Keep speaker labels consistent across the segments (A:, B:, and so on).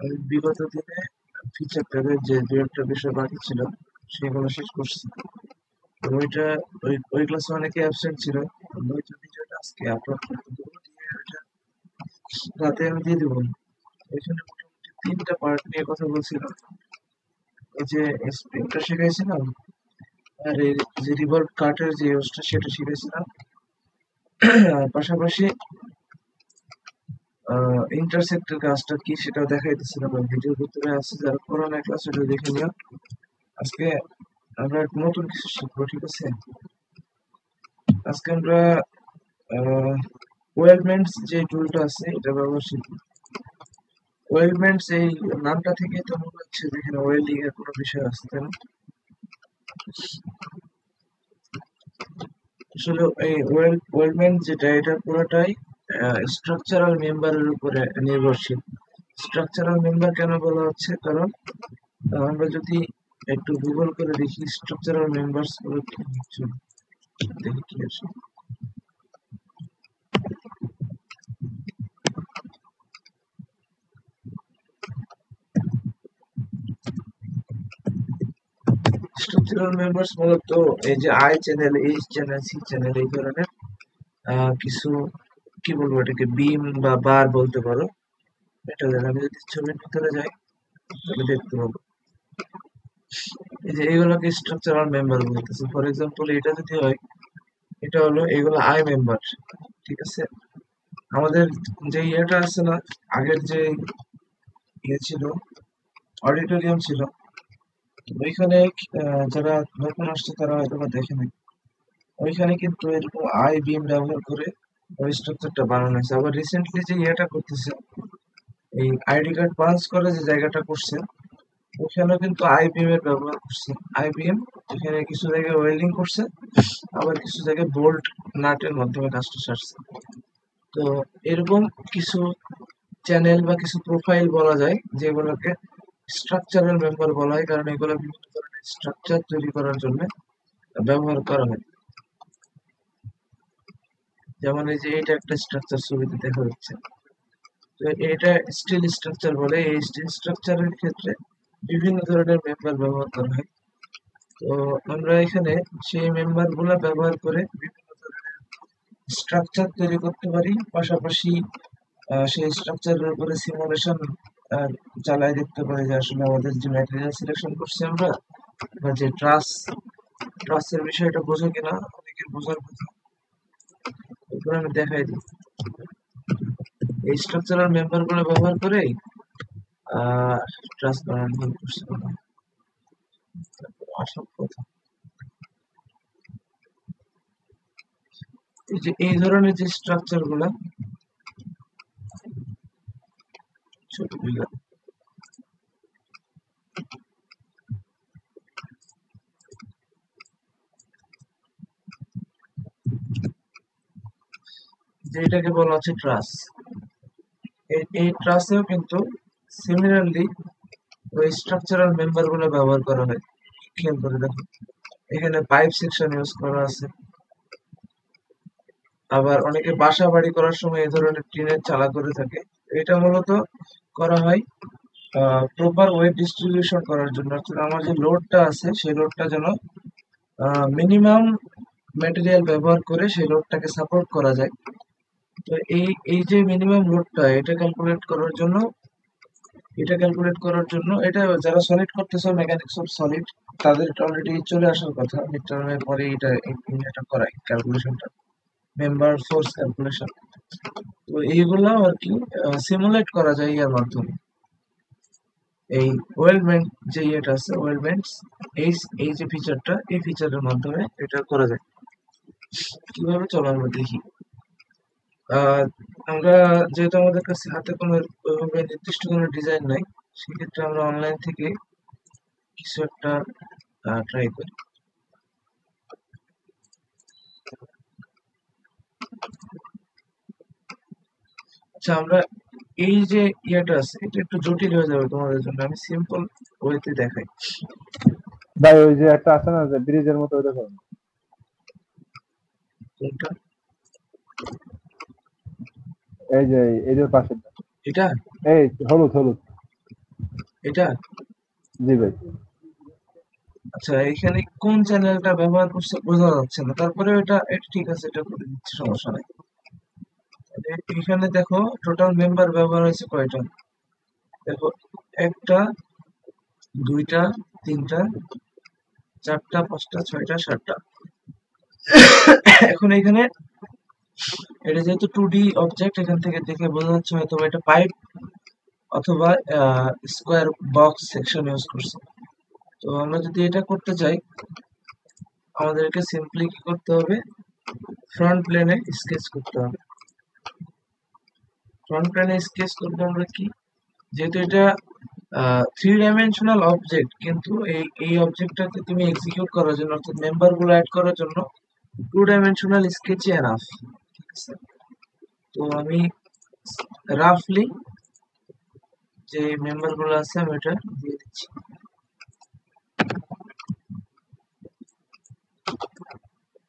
A: আমি বিগত দিনে ফিচার ট্যাবের যে দু একটা বিষয় বাকি ছিল সেগুলো শেষ করছি। তো ওইটা ওই ক্লাসে অনেকে অ্যাবসেন্ট ছিল। আমি ওইটা ভিডিওটা আজকে আপলোড করতে দেবো, দিয়ে ওইটা রাতে আমি দিয়ে দেবো। ওইখানে মোটামুটি ৩টা পার্ট নিয়ে কথা বলছিলাম। এই যে স্প্রিংটা শিখাইছিলাম, আর এই যে রিভলভ কাটের যে ইউজটা সেটা শিখেছিলাম। আর পাশাপাশি ইন্টারসেক্টের কাজটা কি সেটাও দেখাই দিচ্ছিলাম। ভিডিওর ভিতরে আছে, যারা পুরোনো ক্লাস ওটা দেখে নিও। আজকে আমরা নতুন কিছু শিখবো, ঠিক আছে? আজকে আমরা ওয়েলমেন্টস যে টুলটা আছে এটা ব্যবহার শিখবো। ওয়েলমেন্টস এই নামটা থেকে তো মনে হচ্ছে যেখানে ওয়েল্ডিং এর কোনো বিষয় আছে, তাই না? আসলে এই ওয়েলমেন্ট যেটা, এটা পুরোটাই স্ট্রাকচারাল মেম্বারের উপরে নির্ভরশীল। স্ট্রাকচারাল মেম্বার কেন বলা হচ্ছে? কারণ আমরা যদি একটু গুগল করে দেখি স্ট্রাকচারাল মেম্বারস গুলো কি হচ্ছে, দেখি কি আছে। স্ট্রাকচারাল মেম্বারস মূলত এই যে I channel, H channel, C channel এই ধরনের কিছু, কি বলবো এটাকে, বিম বা বার বলতে পারো। এটা আমি যদি ছবির ভিতরে যাই তাহলে দেখতে পাবো এই যে এইগুলোকে স্ট্রাকচারাল মেম্বার বলতেছে। ফর এক্সাম্পল এটা যদি হয়, এটা হলো এগুলো আই মেম্বার, ঠিক আছে? আমাদের যে ইয়েটা আছে না, আগের যে ইয়ে ছিল, অডিটোরিয়াম ছিল, ওইখানে যারা নতুন আসছে তারা হয়তো বা দেখে নাই, ওইখানে কিন্তু এরকম আই বিম ব্যবহার করে ওই স্ট্রাকচারটা বানানো হয়েছে। আবার রিসেন্টলি যে ইয়েটা করতেছে, এই আইডি কার্ড পাঞ্চ করে যে জায়গাটা করছে, ওখানেও কিন্তু আইবিএম এর ব্যবহার করছে। আইবিএম এখানে কিছু জায়গায় ওয়েল্ডিং করছে, আবার কিছু জায়গায় বোল্ট নাটের মাধ্যমে কাজটা সারছে। তো এরকম কিছু চ্যানেল বা কিছু প্রোফাইল বলা যায় যেগুলোকে স্ট্রাকচারাল মেম্বার বলা হয়, কারণ এগুলো বিভিন্ন ধরনের স্ট্রাকচার তৈরি করার জন্য ব্যবহার করা হয়। যেমন এই যে এটা একটা স্ট্রাকচার ছবিতে দেখা যাচ্ছে, তো এটা স্টিল স্ট্রাকচার বলে। এই স্টিল স্ট্রাকচারের ক্ষেত্রে বিভিন্ন ধরনের মেম্বার ব্যবহার করা হয়। তো আমরা এখানে সেই মেম্বার গুলা ব্যবহার করে বিভিন্ন ধরনের স্ট্রাকচার তৈরি করতে পারি। পাশাপাশি সেই স্ট্রাকচারের উপরে সিমুলেশন চালায় দেখতে পারি যে আসলে আমাদের যে ম্যাটেরিয়াল সিলেকশন করছি আমরা, বা যে ট্রাসের বিষয়টা বোঝো কিনা, অনেকের বোঝার কথা। এরপর আমি দেখাই দিই এই স্ট্রাকচারাল মেম্বার গুলো ব্যবহার করে ট্রাস বানানো করছি আসল কথা। এই যে এই ধরনের যে স্ট্রাকচার গুলা, ছবিগুলা যেটাকে বলা হচ্ছে ট্রাস, এই ট্রাসেও কিন্তু সিমিলারলি ওই স্ট্রাকচারাল মেম্বার গুলো ব্যবহার করা হয়। খেয়াল করে দেখো, এখানে পাইপ সেকশন ইউজ করা আছে। আবার অনেকে বাসা বাড়ি করার সময় এই ধরনের টিনের চালা করে থাকে। এটা মূলত করা হয় প্রপার ওয়েট ডিস্ট্রিবিউশন করার জন্য। অর্থাৎ আমার যে লোডটা আছে সেই লোডটা যেন মিনিমাম ম্যাটেরিয়াল ব্যবহার করে সেই লোডটাকে সাপোর্ট করা যায়। তো এই যে মিনিমাম লোডটা, এটা যারা সলিড করতেছে, মেকানিক্স অফ সলিড, তাদের অলরেডি চলে আসার কথা মিড টার্মের পরে। এটা করাই ক্যালকুলেশনটা, মেম্বার ফোর্স ক্যালকুলেশন। তো এইগুলা আর কি সিমুলেট করা যায় ইয়ার মাধ্যমে। এই ওয়েলমেন্ট যে ইয়েটা আছে, ওয়েলমেন্টস, এই এই যে ফিচারটা, এই ফিচারের মাধ্যমে এটা করা যায়। কিভাবে চলো আমরা দেখি। আহ আমরা যেহেতু আমাদের কাছে হাতে কোনো ওইভাবে নির্দিষ্ট কোনো ডিজাইন নাই, সেক্ষেত্রে আমরা অনলাইন থেকে কিছু একটা ট্রাই করি। আচ্ছা, আমরা এই যে ইয়েটা আছে এটা একটু জটিল হয়ে যাবে তোমাদের জন্য, আমি সিম্পল ওয়েতে দেখাই।
B: ভাই ওই যে একটা আছে না যে ব্রিজের মতো, ওইটা করুন।
A: কোনটা?
B: এই যে এই যে পাশে,
A: এটা?
B: এই হলুদ হলুদ।
A: এটা
B: জি ভাই।
A: আচ্ছা, এখানে কোন চ্যানেলটা ব্যবহার করছে বোঝা যাচ্ছে না, তারপরে এটা ঠিক আছে, এটা করে দিচ্ছি, সমস্যা নাই। এখানে দেখো টোটাল মেম্বার ব্যবহার হয়েছে কয়টা, দেখো একটা, দুইটা, তিনটা, চারটা, পাঁচটা, ছয়টা, সাতটা। এখন এখানে এটা যেহেতু 2D অবজেক্ট, এখান থেকে দেখে বোঝা যাচ্ছে হয়তো এটা পাইপ অথবা স্কোয়ার বক্স সেকশন ইউজ করছে। তো আমরা যদি এটা করতে চাই, আমাদেরকে সিম্পলি কি করতে হবে, ফ্রন্ট প্লেনে স্কেচ করতে হবে। ফ্রন্ট প্লেনে স্কেচ করবো আমরা কি, যেহেতু এটা 3 ডাইমেনশনাল অবজেক্ট, কিন্তু এই অবজেক্টটাকে তুমি এক্সিকিউট করার জন্য, অর্থাৎ মেম্বার গুলো অ্যাড করার জন্য 2 ডাইমেনশনাল স্কেচই এনাফ। ঠিক আছে, তো আমি রাফলি যে মেম্বার গুলো আছে আমি এটা দিয়ে দিচ্ছি।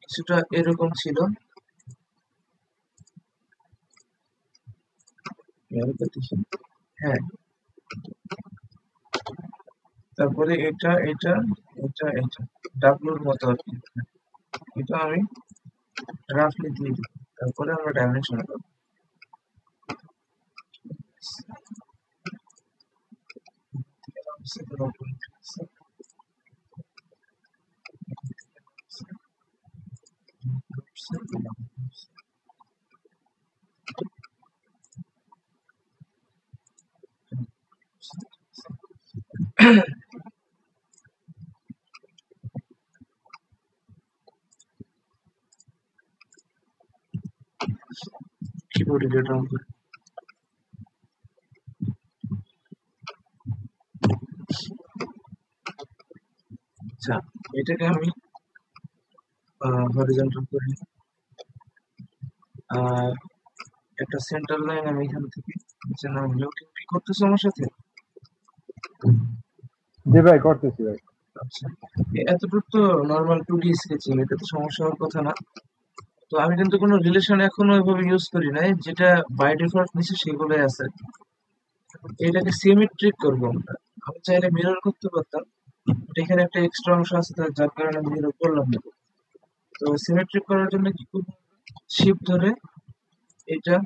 A: কিছুটা এরকম ছিল, হ্যাঁ। তারপরে এটা ডাব্লুর মতো আর কি, এটা আমি রাফলি দিয়ে দিই, তারপরে আমরা ডাইমেনশন পাবো। কিবোর্ডে যেটা অন করি, আচ্ছা এটাকে আমি হরিজন্টাল করি, আর একটা সেন্টার লাইন আমি এখান থেকে নিচে নামলেও কি করতেছো আমার সাথে?
B: জি ভাই, করতেছি ভাই।
A: আচ্ছা, এতটুকু তো নর্মাল 2D স্কেচিং, এটা তো সমস্যা হওয়ার কথা না। তো আমি কিন্তু কোনো রিলেশন এখনো এভাবে ইউজ করি নাই, যেটা বাই ডিফল্ট নিচে সেগুলোই আছে। এটাকে সিমেট্রিক করবো আমরা, আমি চাইলে মিরর করতে পারতাম, বাট এখানে একটা এক্সট্রা অংশ আছে, যার কারণে আমি মিরর করলাম না। তো সিমেট্রিক করার জন্য কি করবো, শিফট ধরে এটা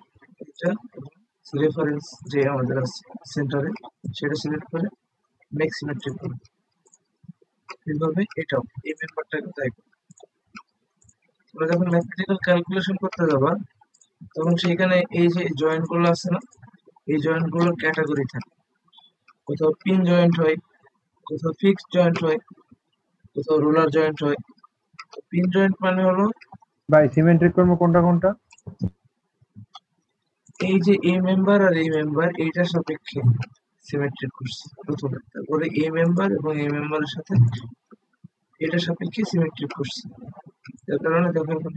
A: এটা রেফারেন্স যে আমাদের আছে সেন্টারে, সেটা সিলেক্ট করে মেক সিমেট্রিক করবো। এইভাবে এটাও এই মেম্বারটাকে তাই করবো। তোমরা যখন ম্যাথমেটিক্যাল ক্যালকুলেশন করতে যাবা, তখন সেখানে এই যে জয়েন্ট গুলো আছে না, এই জয়েন্ট গুলোর ক্যাটাগরি থাকে, কোথাও পিন জয়েন্ট হয়, কোথাও ফিক্সড জয়েন্ট হয়, কোথাও রোলার জয়েন্ট হয়। পিন জয়েন্ট মানে হলো
B: ভাই সিমেট্রিক কর্ম কোনটা কোনটা?
A: এই যে এই মেম্বার আর এই মেম্বার এইটার সাপেক্ষে সিমেট্রিক করছি প্রথমে, তারপরে এই মেম্বার এবং এই মেম্বারের সাথে এটার সাপেক্ষে সিমেট্রিক করছি, যার কারণে দেখো এখন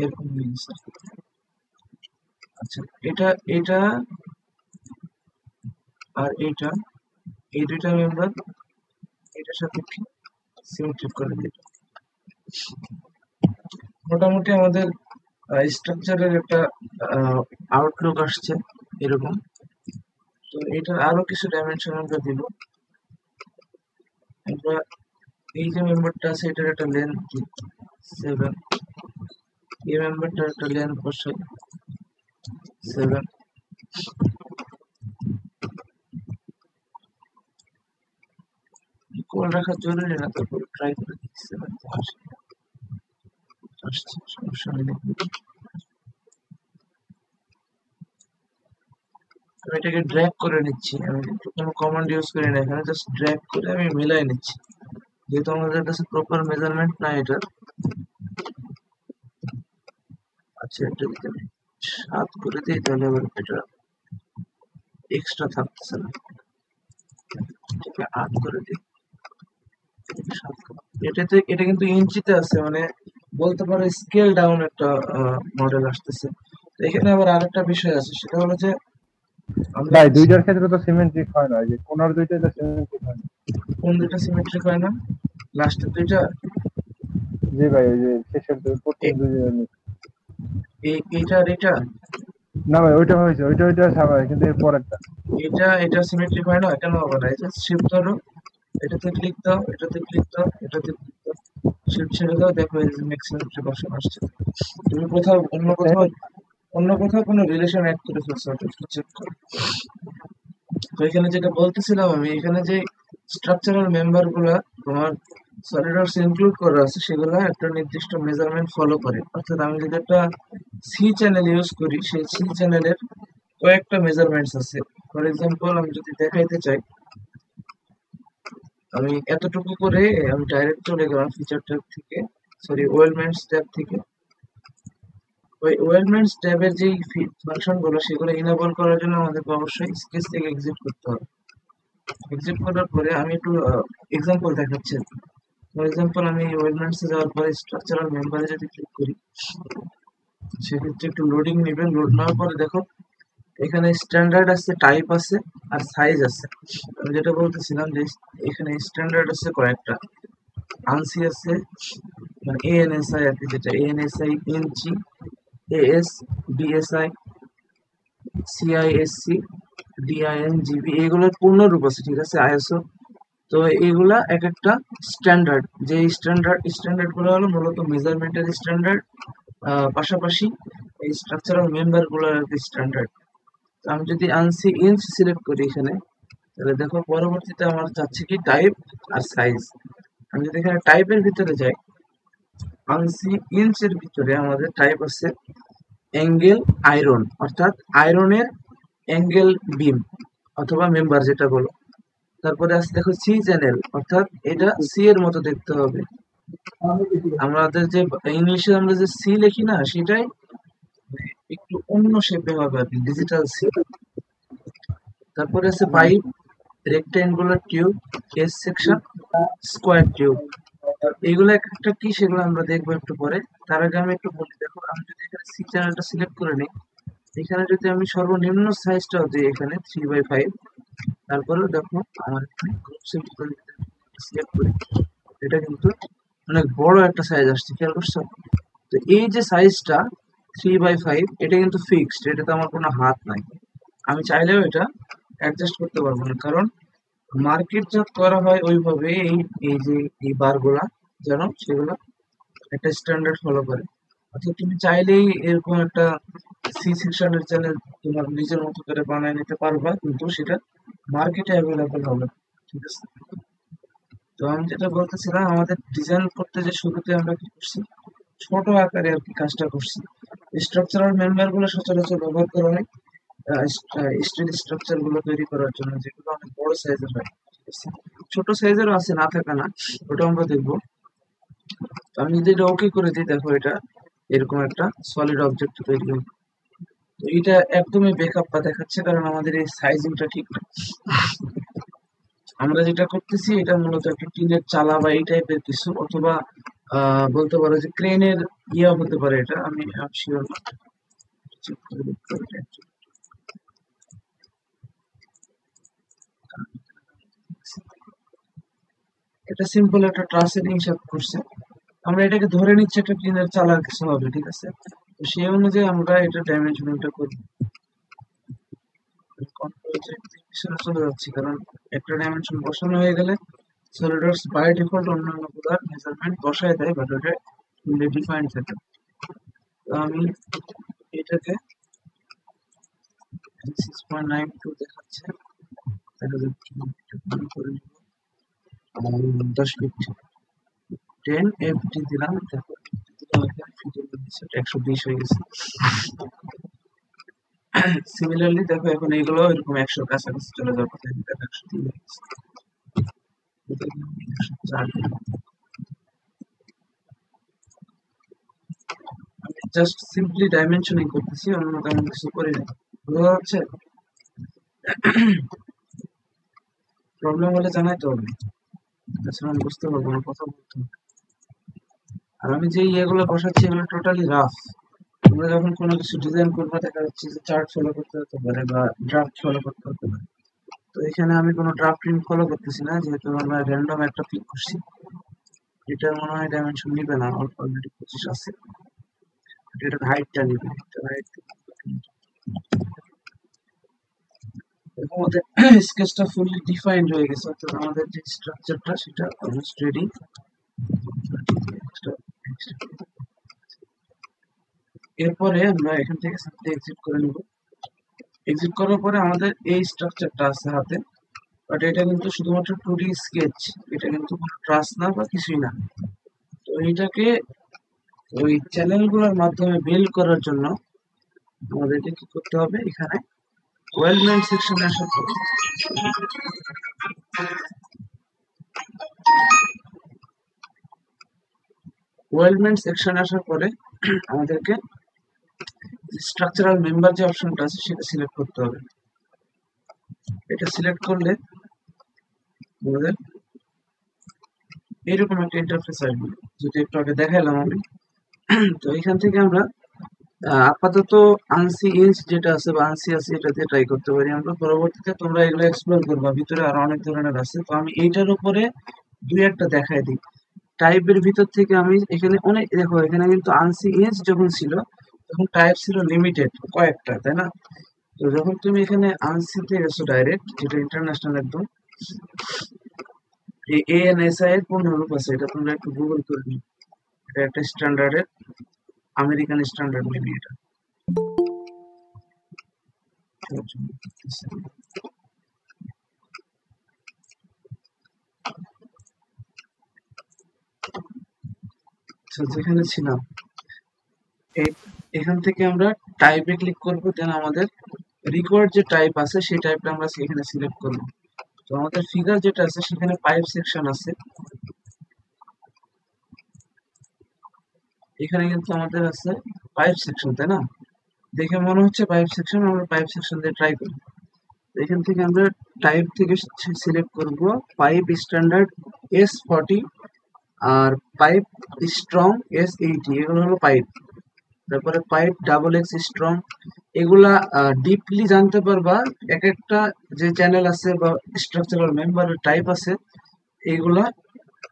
A: এরকম হয়ে গেছে। আচ্ছা, এটা এটা আর এটা, এই দুইটা মেম্বার এটার সাপেক্ষে সিমেট্রিক করে দিই। মোটামুটি আমাদের স্ট্রাকচারের একটা আউটলুক আসছে এরকম। তো এটার আরো কিছু ডাইমেনশন আমরা দিব। আমরা এই যে মেম্বারটা আছে এটার একটা লেন্থ 7, এই মেম্বারটার একটা লেন্থ বসাই 7। ইকুয়াল রাখা জরুরি না, তারপরে ট্রাই করে দেখছি 7 তো আসছে, সমস্যা নেই। আমি এটাকে ড্র্যাগ করে নিচ্ছি, আমি কিন্তু কোনো কমান্ড ইউজ করি না, এখানে জাস্ট ড্র্যাগ করে আমি মিলাই নিচ্ছি, যেহেতু আমাদের কাছে প্রপার মেজারমেন্ট নাই এটা। আচ্ছা, এটা যদি আমি 7 করে দিই তাহলে আবার এটা এক্সট্রা থাকতেছে না, এটাকে 8 করে দিই। এটাতে এটা কিন্তু ইঞ্চিতে আছে, মানে বলতে পারো স্কেল ডাউন একটা মডেল আসতেছে। তো এখানে আবার আরেকটা বিষয় আছে, সেটা হলো যে আমরা
B: ভাই দুইটার ক্ষেত্রে তো সিমেট্রিক হয় না, এই যে কোনার দুইটা তো সিমেট্রিক হয় না।
A: কোন দুইটা সিমেট্রিক হয় না, লাস্টের দুইটা,
B: জি ভাই, ওই যে শেষের দুই প্রথম
A: এ-
B: দুই
A: এইটা আর এটা,
B: না ভাই ওইটা হয়েছে, ওইটা স্বাভাবিক, কিন্তু এর পরেরটা।
A: এটা সিমেট্রিক হয় না, কেন হবে না? এই যে শিফট ধরো, এটাতে ক্লিক দাও, এটাতে ক্লিক দাও, এটাতে ক্লিক দাও, শিফট ছেড়ে দাও, দেখো এই যে মেক সিমেট্রিক অপশন আসছে। তুমি কোথাও অন্য কোথাও কোনো রিলেশন অ্যাড করে ফেলছো, ওটা একটু চেক করো। তো এখানে যেটা বলতেছিলাম আমি, এখানে যে স্ট্রাকচারাল মেম্বার গুলা তোমার সলিডওয়ার্কস ইনক্লুড করা আছে, সেগুলো একটা নির্দিষ্ট মেজারমেন্ট ফলো করে। অর্থাৎ আমি যদি একটা সি চ্যানেল ইউজ করি, সেই সি চ্যানেলের কয়েকটা মেজারমেন্টস আছে। ফর এক্সাম্পল, আমি যদি দেখাইতে চাই, আমি এতটুকু করে আমি ডাইরেক্ট চলে গেলাম ফিচার ট্যাব থেকে, সরি ওয়েলমেন্টস ট্যাব থেকে। ওই ওয়েলমেন্টস ট্যাবের যেই ফাংশন গুলো, সেগুলো ইনেবল করার জন্য আমাদেরকে অবশ্যই স্কেচ থেকে এক্সিট করতে হবে। এক্সিট করার পরে আমি একটু এক্সাম্পল দেখাচ্ছি। ফর এক্সাম্পল, আমি ওয়েলমেন্টসে যাওয়ার পরে স্ট্রাকচারাল মেম্বারে যদি ক্লিক করি, সেক্ষেত্রে একটু লোডিং নেবে। লোড নেওয়ার পরে দেখো এখানে স্ট্যান্ডার্ড আছে, টাইপ আছে, আর সাইজ আছে। আমি যেটা বলতেছিলাম যে এখানে স্ট্যান্ডার্ড আছে কয়েকটা, আনসি আছে, মানে এএনএসআই আর কি, যেটা এএনএসআই ইঞ্চি, এএস, বিএসআই, সিআইএসসি, ডিআইএনজিবি, এগুলোর পূর্ণরূপ আছে, ঠিক আছে, আইএসও। তো এগুলা এক একটা স্ট্যান্ডার্ড, যে স্ট্যান্ডার্ড গুলো হলো মূলত মেজারমেন্টের স্ট্যান্ডার্ড, পাশাপাশি এই স্ট্রাকচারাল মেম্বার গুলোর স্ট্যান্ডার্ড। তো আমি যদি আনসি ইঞ্চ সিলেক্ট করি এখানে, তাহলে দেখো পরবর্তীতে আমার যাচ্ছে কি টাইপ আর সাইজ। আমি যদি এখানে টাইপের ভিতরে যাই, আনসি ইঞ্চের ভিতরে আমাদের টাইপ আছে অ্যাঙ্গেল আয়রন, অর্থাৎ আয়রনের অ্যাঙ্গেল বিম অথবা মেম্বার যেটা বলো। তারপরে আছে দেখো সি চ্যানেল, অর্থাৎ এটা সি এর মতো দেখতে হবে। আমাদের যে ইংলিশে আমরা যে সি লিখি না, সেটাই একটু অন্য শেপে হবে আর কি, ডিজিটাল সি। তারপরে আছে pipe, rectangular tube, S section, square tube. এইগুলো এক একটা কি, সেগুলো আমরা দেখবো একটু পরে। তার আগে আমি একটু বলি, দেখো আমি যদি এখানে সি চ্যানেলটা সিলেক্ট করে নিই, এখানে যদি আমি সর্বনিম্ন সাইজটাও দিই এখানে 3/5, তারপরেও দেখো আমার এখানে গ্রুপসের ভিতরে সিলেক্ট করি, এটা কিন্তু অনেক বড় একটা সাইজ আসছে, খেয়াল করছো? তো এই যে সাইজটা 3/5, এটা কিন্তু ফিক্সড, এটাতে আমার কোনো হাত নাই। আমি চাইলেও এটা অ্যাডজাস্ট করতে পারবো না, কারণ মার্কেটজাত করা হয় ওইভাবে, এই যে এই বারগুলা যেন সেগুলো একটা স্ট্যান্ডার্ড ফলো করে। অর্থাৎ তুমি চাইলেই এরকম একটা সি সেকশনের চ্যানেল তোমার নিজের মতো করে বানায় নিতে পারবা, কিন্তু সেটা মার্কেটে অ্যাভেলেবল হবে, ঠিক আছে? তো আমি যেটা বলতেছিলাম, আমাদের ডিজাইন করতে যে শুরুতে আমরা কি করছি, ছোট আকারে আর কি কাজটা করছি। স্ট্রাকচারাল মেম্বার গুলো সচরাচর ব্যবহার করা হয় স্টিল স্ট্রাকচার গুলো তৈরি করার জন্য, যেগুলো অনেক বড় সাইজের হয়, ঠিক আছে? ছোট সাইজেরও আছে, না থাকা না, ওটা আমরা দেখবো। তো আমি যদি এটা ওকে করে দিই, দেখো এটা এরকম একটা সলিড অবজেক্ট তৈরি হবে। তো এটা একদমই বেকআপ পা দেখাচ্ছে, কারণ আমাদের এই সাইজিংটা ঠিক না। আমরা যেটা করতেছি, এটা মূলত একটা টিনের চালা বা এই টাইপের কিছু, অথবা বলতে পারো যে ক্রেনের ইয়া হতে পারে, এটা আমি শিওর না। চেক করে দেখতে হবে এটা actually। এটা সিম্পল একটা ট্রাসের হিসাব করছে, আমরা এটাকে ধরে নিচ্ছি একটা টিনের চালার কিছু হবে, ঠিক আছে? তো সেই অনুযায়ী আমরা এটা ডাইমেনশনটা করি। কন্ট্রোল জেড দিয়ে পিছনে চলে যাচ্ছি, কারণ একটা ডাইমেনশন বসানো হয়ে গেলে সলিডওয়ার্কস বাই ডিফল্ট অন্যান্য গুলার মেজারমেন্ট বসায় দেয়, বাট ওটা ডিফাইন্ড থাকে। তো আমি এটাকে 6.92 দেখাচ্ছে, দেখা যাচ্ছে করে নিব 10 ফিট, 10 এফটি দিলাম, দেখো ফিটের মধ্যে 120 হয়ে গেছে। সিমিলারলি দেখো এখন এইগুলো এরকম 100 কাছাকাছি চলে যাওয়ার কথা, দেখো 103 হয়ে গেছে। এটা 104 দিলাম। আমি জাস্ট সিম্পলি ডাইমেনশনিং করতেছি, অন্য তেমন কিছু করি না। বোঝা যাচ্ছে? প্রবলেম হলে জানাইতে হবে, তাছাড়া আমি বুঝতে পারবো না, কথা বলতে হবে। আর আমি যে ইয়েগুলো বসাচ্ছি, এগুলো টোটালি রাফ। তোমরা যখন কোনো কিছু ডিজাইন করবে, দেখা যাচ্ছে যে চার্ট ফলো করতে হতে পারে বা ড্রাফট ফলো করতে হতে পারে। তো এখানে আমি কোনো ড্রাফটিং ফলো করতেছি না, যেহেতু আমরা র্যান্ডম একটা পিক করছি। এটা মনে হয় ডাইমেনশন নিবে না, অলরেডি 25 আছে। এটার হাইটটা নিবে, এটার হাইট আমাদের স্কেচটা ফুললি ডিফাইন্ড হয়ে গেছে, অর্থাৎ আমাদের যে স্ট্রাকচারটা সেটা অলমোস্ট রেডি। এরপরে আমরা এখান থেকে সাথে এক্সিট করে নেব। এক্সিট করার পরে আমাদের এই স্ট্রাকচারটা আছে হাতে, বাট এটা কিন্তু শুধুমাত্র 2D স্কেচ, এটা কিন্তু কোনো ট্রাস না বা কিছুই না। তো এইটাকে ওই চ্যানেলগুলোর মাধ্যমে বিল্ড করার জন্য আমাদেরকে কি করতে হবে, এখানে ওয়েলমেন্ট সেকশনে আসার পরে ওয়েলমেন্ট সেকশনে আসার পরে আমাদেরকে স্ট্রাকচারাল মেম্বার যে অপশনটা আছে সেটা সিলেক্ট করতে হবে। এটা সিলেক্ট করলে আমাদের এইরকম একটা ইন্টারফেস আসবে, যেটা একটু আগে দেখাইলাম আমি। তো এখান থেকে আমরা আপাতত আনসি ইঞ্চ যেটা আছে বা আনসি আছে এটা দিয়ে ট্রাই করতে পারি আমরা। পরবর্তীতে তোমরা এগুলো এক্সপ্লোর করবা, ভিতরে আরো অনেক ধরনের আছে। তো আমি এইটার উপরে দুই একটা দেখাই দিই। টাইপের ভিতর থেকে আমি এখানে অনেক, দেখো এখানে কিন্তু আনসি ইঞ্চ যখন ছিল তখন টাইপ ছিল লিমিটেড কয়েকটা, তাই না? তো যখন তুমি এখানে আনসিতে গেছো ডাইরেক্ট, যেটা ইন্টারন্যাশনাল একদম, এই ANSI এর পূর্ণরূপ আছে, এটা তোমরা একটু গুগল করে নিও। এটা একটা স্ট্যান্ডার্ডের আমেরিকান স্ট্যান্ডার্ড মেবি এটা। যেখানে ছিলাম এখান থেকে আমরা টাইপে ক্লিক করবো, দেন আমাদের রিকোয়ার্ড যে টাইপ আছে সেই টাইপটা আমরা এখানে সিলেক্ট করবো। তো আমাদের ফিগার যেটা আছে সেখানে পাইপ সেকশন আছে, এখানে কিন্তু আমাদের আছে পাইপ সেকশন, তাই না? দেখে মনে হচ্ছে পাইপ সেকশন, আমরা পাইপ সেকশন দিয়ে ট্রাই করি। এখান থেকে আমরা টাইপ থেকে সিলেক্ট করব পাইপ স্ট্যান্ডার্ড S40 আর পাইপ স্ট্রং S80, এগুলো হলো পাইপ। তারপরে পাইপ ডাবল X স্ট্রং, এগুলা ডিপলি জানতে পারবা এক একটা যে চ্যানেল আছে বা স্ট্রাকচারাল মেম্বারের টাইপ আছে, এগুলা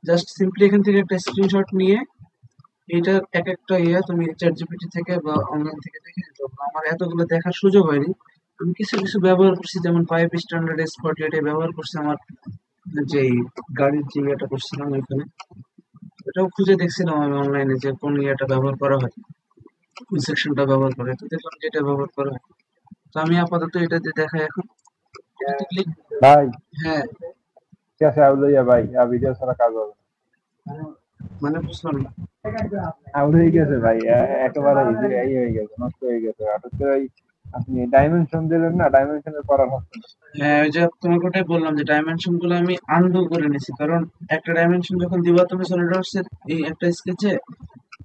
A: জাস্ট সিম্পলি এখান থেকে একটা স্ক্রিনশট নিয়ে এটার এক একটা তুমি ChatGPT থেকে বা অনলাইন থেকে দেখে নিতে পারো। আমার এতগুলো দেখার সুযোগ হয়নি, আমি কিছু কিছু ব্যবহার করছি, যেমন পাইপ স্ট্যান্ডার্ড S40 এটা ব্যবহার করছি আমার যেই গাড়ির যে ইয়েটা করছিলাম ওইখানে, এটাও খুঁজে দেখছিলাম আমি অনলাইনে যে কোন ইয়েটা ব্যবহার করা হয়, কোন সেকশনটা ব্যবহার করে, তো দেখলাম যে এটা ব্যবহার করা হয়। তো আমি আপাতত এটা দিয়ে দেখাই এখন। এটাতে ক্লিক,
B: ভাই
A: হ্যাঁ
B: শেষে আউলাইয়া ভাই আর ভিডিও ছাড়া কাজ হবে না।
A: মানে বুঝলাম না।
B: আউট হয়ে গেছে ভাই, একেবারে ইজি এই হয়ে গেছে, নষ্ট হয়ে গেছে। হঠাৎ করে ওই আপনি ডাইমেনশন দিলেন না, ডাইমেনশনের করার হচ্ছে না।
A: হ্যাঁ ওই যে তোমাকে ওটাই বললাম যে ডাইমেনশন গুলো আমি আনডু করে নিছি, কারণ একটা ডাইমেনশন যখন দিবা তুমি সলিডওয়ার্কস এর এই একটা স্কেচে,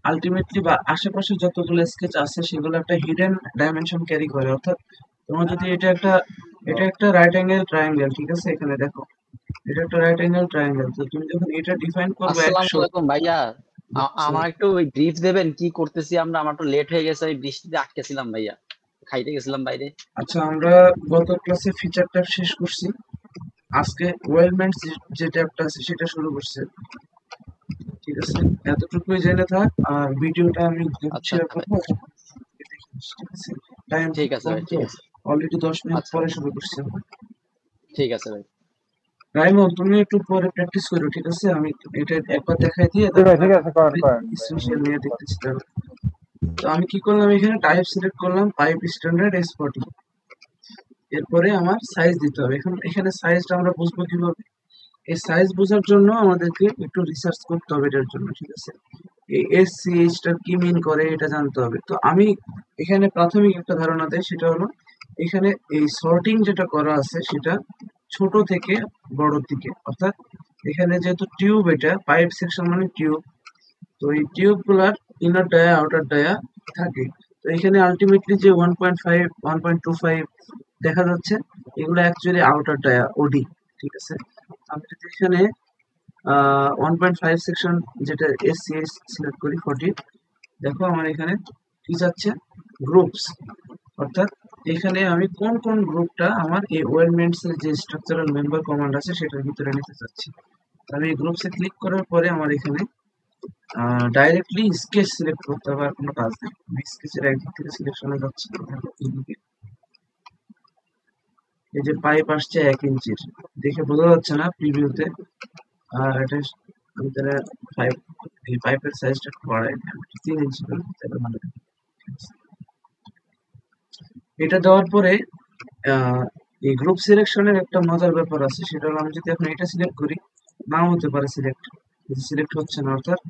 A: আলটিমেটলি বা আশেপাশে যতগুলো স্কেচ আছে সেগুলো একটা হিডেন ডাইমেনশন ক্যারি করে। অর্থাৎ তোমার যদি এটা একটা রাইট অ্যাঙ্গেল ট্রায়াঙ্গেল, ঠিক আছে, এখানে দেখো এটা একটা রাইট অ্যাঙ্গেল ট্রায়াঙ্গেল। তো তুমি যখন এটা ডিফাইন করবে
C: আসসালামু
A: 100,
C: আলাইকুম ভাইয়া। আমার একটু ওই ব্রিফ দেবেন কি করতেছি আমরা? আমার একটু লেট হয়ে গেছে, ওই বৃষ্টিতে আটকেছিলাম ভাইয়া, খাইতে গেছিলাম বাইরে।
A: আচ্ছা আমরা গত ক্লাসে ফিচার ট্যাব শেষ করছি, আজকে ওয়েলমেন্টস যে ট্যাবটা আছে সেটা শুরু করছে, ঠিক আছে? এতটুকুই জেনে থাক, আর ভিডিওটা আমি
C: আচ্ছা
A: শেয়ার
C: আচ্ছা ভাই,
A: করবো, ঠিক আছে? টাইম
C: ঠিক আছে ভাই, ঠিক আছে।
A: অলরেডি 10 মিনিট
C: আচ্ছা
A: পরে শুরু করছি আমরা।
C: ঠিক আছে ভাই।
A: রাইমন তুমি একটু পরে প্র্যাকটিস করো, ঠিক আছে? আমি এটা একবার দেখাই দিয়ে
B: জি ভাই,
A: তারপর
B: ঠিক আছে, করেন করেন ভাই, আমি
A: স্পেশাল নিয়ে দেখতেছি তাহলে। তো আমি কি করলাম, এখানে টাইপ সিলেক্ট করলাম পাইপ স্ট্যান্ডার্ড S40। এরপরে আমার সাইজ দিতে হবে। এখানে সাইজটা আমরা বুঝবো কিভাবে? এই সাইজ বোঝার জন্য আমাদেরকে একটু রিসার্চ করতে হবে এটার জন্য, ঠিক আছে? এই SCH কি মিন করে এটা জানতে হবে। তো আমি এখানে প্রাথমিক একটা ধারণা দেই, সেটা হলো এখানে এই সর্টিং যেটা করা আছে সেটা ছোট থেকে বড়র দিকে, অর্থাৎ এখানে যেহেতু টিউব, এটা পাইপ সেকশন মানে টিউব, তো এই টিউব গুলার ইনার ডায়া আউটার ডায়া থাকে। তো এখানে আলটিমেটলি যে 1.5 1.25 দেখা যাচ্ছে, এগুলো অ্যাকচুয়ালি আউটার ডায়া ওডি, ঠিক আছে? আমি যদি এখানে 1.5 সেকশন যেটা SCH সিলেক্ট করি 40, দেখো আমার এখানে কি যাচ্ছে, গ্রুপস, অর্থাৎ এখানে আমি কোন কোন গ্রুপটা আমার এই ওয়েলমেন্টস এর যে স্ট্রাকচারাল মেম্বার কমান্ড আছে সেটার ভিতরে নিতে চাচ্ছি। আমি এই গ্রুপসে ক্লিক করার পরে আমার এখানে ডাইরেক্টলি স্কেচ সিলেক্ট করতে হবে, আর কোনো কাজ নেই। আমি স্কেচের একদিক থেকে সিলেকশনে যাচ্ছি এইদিকে। এই যে পাইপ আসছে 1 ইঞ্চির, দেখে বোঝা যাচ্ছে না প্রিভিউতে। আর এটা ভিতরে পাইপ, এই পাইপের সাইজটা একটু বাড়াই, 3 ইঞ্চি করে তাহলে ভালো হবে। এটা দেওয়ার পরে এই গ্রুপ সিলেকশনের একটা মজার ব্যাপার আছে, সেটা হলো আমি যদি এখন এটা সিলেক্ট করি, নাও হতে পারে সিলেক্ট হচ্ছে না। অর্থাৎ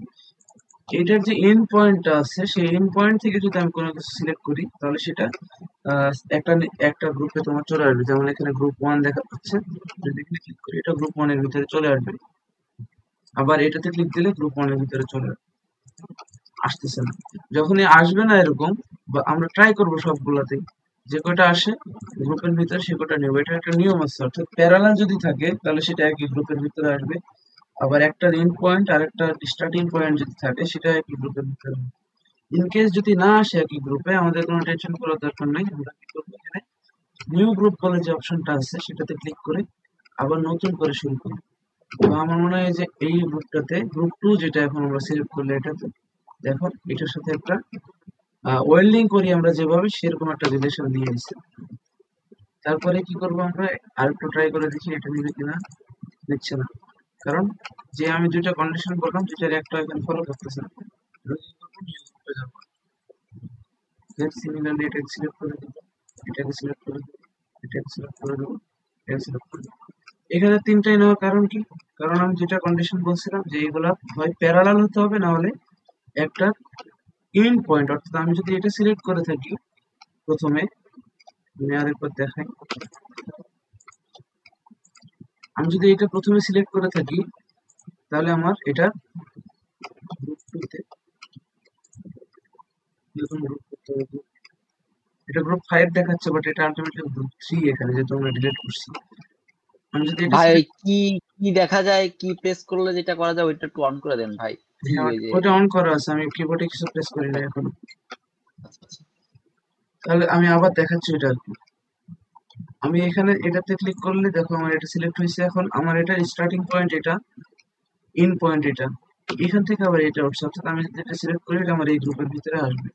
A: এটার যে এন্ড পয়েন্টটা আছে, সেই এন্ড পয়েন্ট থেকে যদি আমি কোনো কিছু সিলেক্ট করি, তাহলে সেটা একটা গ্রুপে তোমার চলে আসবে। যেমন এখানে গ্রুপ 1 দেখা যাচ্ছে, যদি ক্লিক করি এটা গ্রুপ 1 এর ভিতরে চলে আসবে। আবার এটাতে ক্লিক দিলে গ্রুপ 1 এর ভিতরে চলে আসতেছে না। যখনই আসবে না এরকম, বা আমরা ট্রাই করব সবগুলাতেই, যে কয়টা আসে গ্রুপের ভিতরে সে কয়টা নেব। এটা একটা নিয়ম আছে। অর্থাৎ প্যারালাল যদি থাকে তাহলে সেটা একই গ্রুপের ভিতরে আসবে। আবার একটা এন্ড পয়েন্ট আর একটা স্টার্টিং পয়েন্ট যদি থাকে সেটা একই গ্রুপের ভিতরে আসবে। ইন কেস যদি না আসে একই গ্রুপে, আমাদের কোনো টেনশন করার দরকার নাই। আমরা কি করবো, এখানে নিউ গ্রুপ বলে যে অপশনটা আছে সেটাতে ক্লিক করে আবার নতুন করে শুরু করব। তো আমার মনে হয় যে এই গ্রুপটাতে, গ্রুপ 2 যেটা এখন আমরা সিলেক্ট করলে, এটাতে দেখো এটার সাথে একটা ওয়েল্ডিং করি আমরা যেভাবে, সেরকম একটা রিলেশন নিয়ে এসেছে। তারপরে কি করব, আমরা আরেকটু ট্রাই করে দেখি এটা নিবে কিনা। নিচ্ছে না, কারণ যে আমি দুইটা কন্ডিশন করলাম, যেটার একটা এখানে ফলো করতেছে না। সিমিলারলি এটাকে সিলেক্ট করে দেবো, এটাকে সিলেক্ট করে দেবো, এটাকে সিলেক্ট করে দেবো, এটাকে সিলেক্ট করে দেবো। এখানে তিনটাই নেওয়ার কারণ কি? কারণ আমি যেটা কন্ডিশন বলছিলাম যে এইগুলা হয় প্যারালাল হতে হবে, না হলে একটা এন্ড পয়েন্ট। অর্থাৎ আমি যদি এটা সিলেক্ট করে থাকি প্রথমে, আমি আরেকবার দেখাই, আমি যদি এটা প্রথমে সিলেক্ট করে থাকি তাহলে আমার এটা গ্রুপ 2 তে এরকম গ্রুপ করতে হবে। এটা গ্রুপ 5 দেখাচ্ছে, বাট এটা আলটিমেটলি গ্রুপ 3 এখানে, যেহেতু আমরা ডিলিট করছি। আমি যদি এটা
C: ভাই ওই
A: সিলেক্ট,
C: কি কি দেখা যায়, কি প্রেস করলে যেটা করা যায় ওইটা একটু অন করে দেন ভাই। কি ওই যে
A: ওটা অন করা আছে, আমি কিবোর্ডে কিছু প্রেস করি না এখন।
C: আচ্ছা, আচ্ছা।
A: তাহলে আমি আবার দেখাচ্ছি এটা আর কি। আমি এখানে এটাতে ক্লিক করলে দেখো আমার এটা সিলেক্ট হয়েছে। এখন আমার এটা স্টার্টিং পয়েন্ট, এটা ইন পয়েন্ট, এটা এখান থেকে আবার এটা উঠছে। অর্থাৎ আমি যদি এটা সিলেক্ট করি এটা আমার এই গ্রুপের ভিতরে আসবে।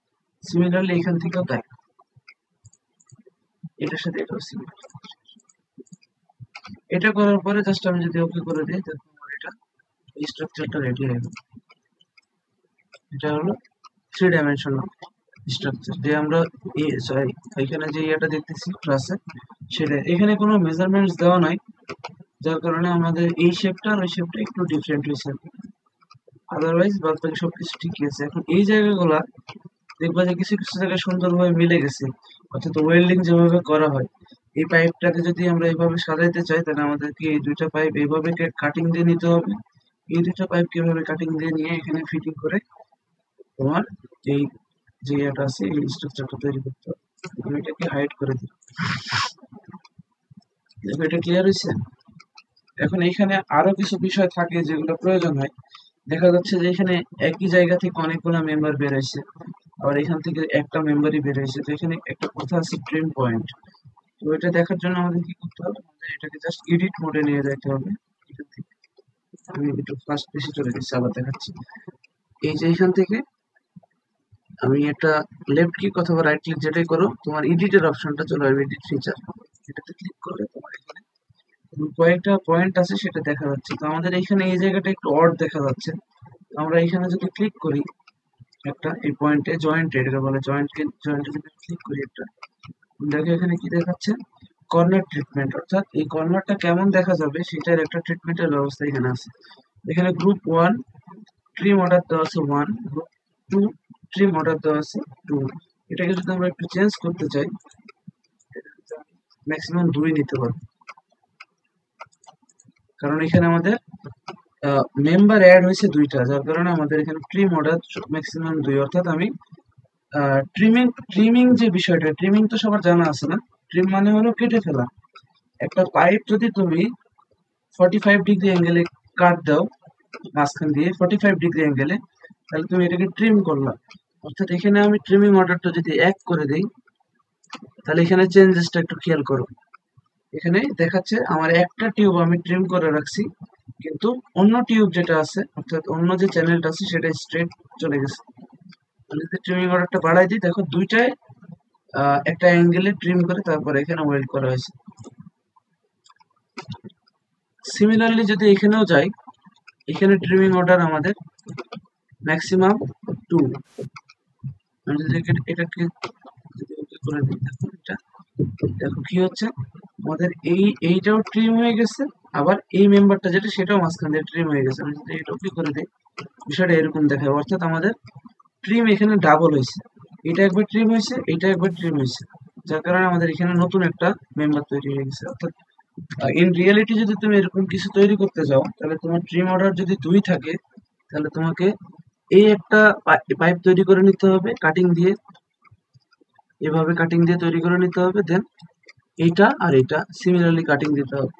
A: সিমিলারলি এখান থেকেও তাই, এটার সাথে এটাও সিমিলার। এটা করার পরে জাস্ট আমি যদি ওকে করে দিই, দেখো আমার এটা এই স্ট্রাকচারটা রেডি হয়ে গেল। এটা হলো 3 ডাইমেনশনাল স্ট্রাকচার, যে আমরা সরি এখানে যে এটা দেখতেছি ক্লাসে, সেটা এখানে কোনো মেজারমেন্টস দেওয়া নাই, যার কারণে আমাদের এই শেপটা আর ওই শেপটা একটু ডিফারেন্ট হয়েছে। আদারওয়াইজ বাদ বাকি সবকিছু ঠিকই আছে। এখন এই জায়গাগুলা দেখবা যে কিছু কিছু জায়গায় সুন্দরভাবে মিলে গেছে। অর্থাৎ ওয়েল্ডিং যেভাবে করা হয়, এই পাইপটাকে যদি আমরা এইভাবে সাজাইতে চাই, তাহলে আমাদেরকে এই দুইটা পাইপ এইভাবে কাটিং দিয়ে নিতে হবে। এই দুইটা পাইপ কিভাবে কাটিং দিয়ে নিয়ে এখানে ফিটিং করে তোমার এই যে এটা আছে এই স্ট্রাকচারটা তৈরি করতে হবে। আমি এটাকে হাইড করে দিই। দেখো এটা ক্লিয়ার হয়েছে। এখন এখানে আরো কিছু বিষয় থাকে যেগুলো প্রয়োজন হয়। দেখা যাচ্ছে যে এখানে একই জায়গা থেকে অনেকগুলো মেম্বার বের হয়েছে, আবার এখান থেকে একটা মেম্বারই বের হয়েছে। তো এখানে একটা কথা আছে ট্রিম পয়েন্ট। তো এটা দেখার জন্য আমাদের কি করতে হবে, আমাদের এটাকে জাস্ট এডিট মোডে নিয়ে যেতে হবে। এখান থেকে আমি একটু ফার্স্ট পেজে চলে গেছি, আবার দেখাচ্ছি। এই যে এখান থেকে আমি একটা লেফট ক্লিক অথবা রাইট ক্লিক যেটাই করো, তোমার এডিটের অপশনটা চলে আসবে, এডিট ফিচার। এটাতে ক্লিক করলে তোমার এখানে কয়েকটা পয়েন্ট আছে সেটা দেখা যাচ্ছে। তো আমাদের এখানে এই জায়গাটা একটু অড দেখা যাচ্ছে। আমরা এখানে যদি ক্লিক করি একটা এই পয়েন্টে, জয়েন্ট এটাকে বলে জয়েন্টে যদি ক্লিক করি একটা, দেখো এখানে কি দেখাচ্ছে, কর্নার ট্রিটমেন্ট। অর্থাৎ এই কর্নারটা কেমন দেখা যাবে সেটার একটা ট্রিটমেন্টের ব্যবস্থা এখানে আছে। এখানে গ্রুপ 1 ট্রিম অর্ডার দেওয়া আছে 1, গ্রুপ 2 ট্রিম অর্ডার দেওয়া আছে 2। এটাকে যদি আমরা একটু চেঞ্জ করতে চাই, ম্যাক্সিমাম 2 নিতে পারবো, কারণ এখানে আমাদের মেম্বার অ্যাড হয়েছে 2টা, যার কারণে আমাদের এখানে ট্রিম অর্ডার ম্যাক্সিমাম 2। অর্থাৎ আমি ট্রিমিং যে বিষয়টা, ট্রিমিং তো সবার জানা আছে না? ট্রিম মানে হলো কেটে ফেলা। একটা পাইপ যদি তুমি 45 ডিগ্রি অ্যাঙ্গেলে কাট দাও, মাঝখান দিয়ে 45 ডিগ্রি অ্যাঙ্গেলে, তাহলে তুমি এটাকে ট্রিম করলা। অর্থাৎ এখানে আমি ট্রিমিং অর্ডারটা যদি 1 করে দিই, তাহলে এখানে চেঞ্জেসটা একটু খেয়াল করো। এখানে দেখাচ্ছে আমার একটা টিউব আমি ট্রিম করে রাখছি, কিন্তু অন্য টিউব যেটা আছে, অর্থাৎ অন্য যে চ্যানেলটা আছে সেটা স্ট্রেট চলে গেছে। আমি যদি ট্রিমিং অর্ডারটা বাড়াই দিই, দেখো দুইটায় একটা অ্যাঙ্গেলে ট্রিম করে তারপর এখানে ওয়েল্ড করা হয়েছে। সিমিলারলি যদি এখানেও যাই, এখানে ট্রিমিং অর্ডার আমাদের ম্যাক্সিমাম 2। আমি যদি এটাকে যদি ওকে করে দিই, দেখো এটা, দেখো কি হচ্ছে, আমাদের এইটাও ট্রিম হয়ে গেছে, আবার এই মেম্বারটা যেটা সেটাও মাঝখান দিয়ে ট্রিম হয়ে গেছে। আমি যদি এটা ওকে করে দিই, বিষয়টা এরকম দেখায়, অর্থাৎ আমাদের ট্রিম এখানে ডাবল হয়েছে, এটা একবার ট্রিম হয়েছে, এটা একবার ট্রিম হয়েছে, যার কারণে আমাদের এখানে নতুন একটা মেম্বার তৈরি হয়ে গেছে। অর্থাৎ ইন রিয়েলিটি যদি তুমি এরকম কিছু তৈরি করতে যাও, তাহলে তোমার ট্রিম অর্ডার যদি 2 থাকে, তাহলে তোমাকে এই একটা পাইপ তৈরি করে নিতে হবে কাটিং দিয়ে, এভাবে কাটিং দিয়ে তৈরি করে নিতে হবে, দেন এইটা আর এটা সিমিলারলি কাটিং দিতে হবে।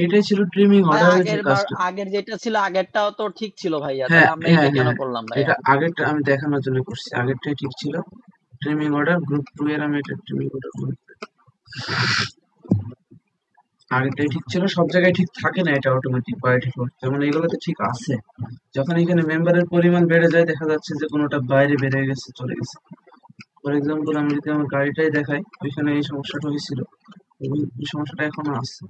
A: এটাই ছিল ট্রিমিং
C: ভাই
A: অর্ডারের যে কাজটা।
C: আগের যেটা ছিল আগেরটাও তো ঠিক ছিল ভাইয়া,
A: হ্যাঁ
C: তাহলে আমরা
A: হ্যাঁ
C: এটা কেন
A: হ্যাঁ,
C: করলাম ভাইয়া?
A: এটা আগেরটা আমি দেখানোর জন্য করছি, আগেরটাই ঠিক ছিল। ট্রিমিং অর্ডার গ্রুপ 2 এর আমি এটা ট্রিমিং অর্ডার আগেরটাই ঠিক ছিল, সব জায়গায় ঠিক থাকে না এটা অটোমেটিক বাই ডিফল্ট, যেমন এগুলোতে ঠিক আছে। যখন এখানে মেম্বারের পরিমাণ বেড়ে যায়, দেখা যাচ্ছে যে কোনোটা বাইরে বেড়ে গেছে, চলে গেছে। ফর এক্সাম্পল আমি যদি আমার গাড়িটাই দেখাই, ওইখানে এই সমস্যাটা হয়েছিল এবং এই সমস্যাটা এখনো আছে।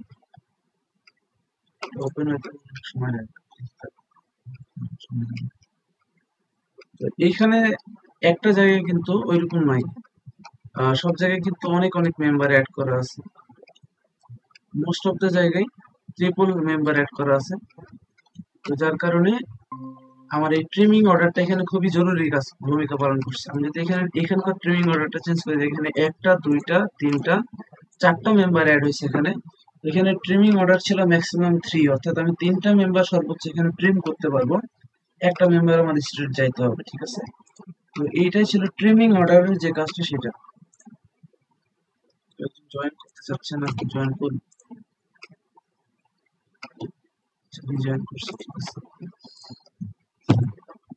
A: ওপেন হতে সময় লাগে। তো এইখানে একটা জায়গায় কিন্তু ওইরকম নাই, সব জায়গায় কিন্তু অনেক অনেক মেম্বার অ্যাড করা আছে, মোস্ট অফ দ্য জায়গায় ট্রিপল মেম্বার অ্যাড করা আছে। তো যার কারণে আমার এই ট্রিমিং অর্ডারটা এখানে খুবই জরুরি ভূমিকা পালন করছে। আমি যদি এখানকার ট্রিমিং অর্ডারটা চেঞ্জ করে দিই, এখানে 1টা 2টা 3টা 4টা মেম্বার অ্যাড হয়েছে এখানে। এখানে ট্রিমিং অর্ডার ছিল ম্যাক্সিমাম 3, অর্থাৎ আমি 3টা মেম্বার সর্বোচ্চ এখানে ট্রিম করতে পারবো, একটা মেম্বার আমার স্ট্রেট যাইতে হবে, ঠিক আছে? তো এইটাই ছিল ট্রিমিং অর্ডারের যে কাজটা, সেটা জয়েন করতে চাচ্ছে না, জয়েন করুন, জয়েন করছি, ঠিক আছে।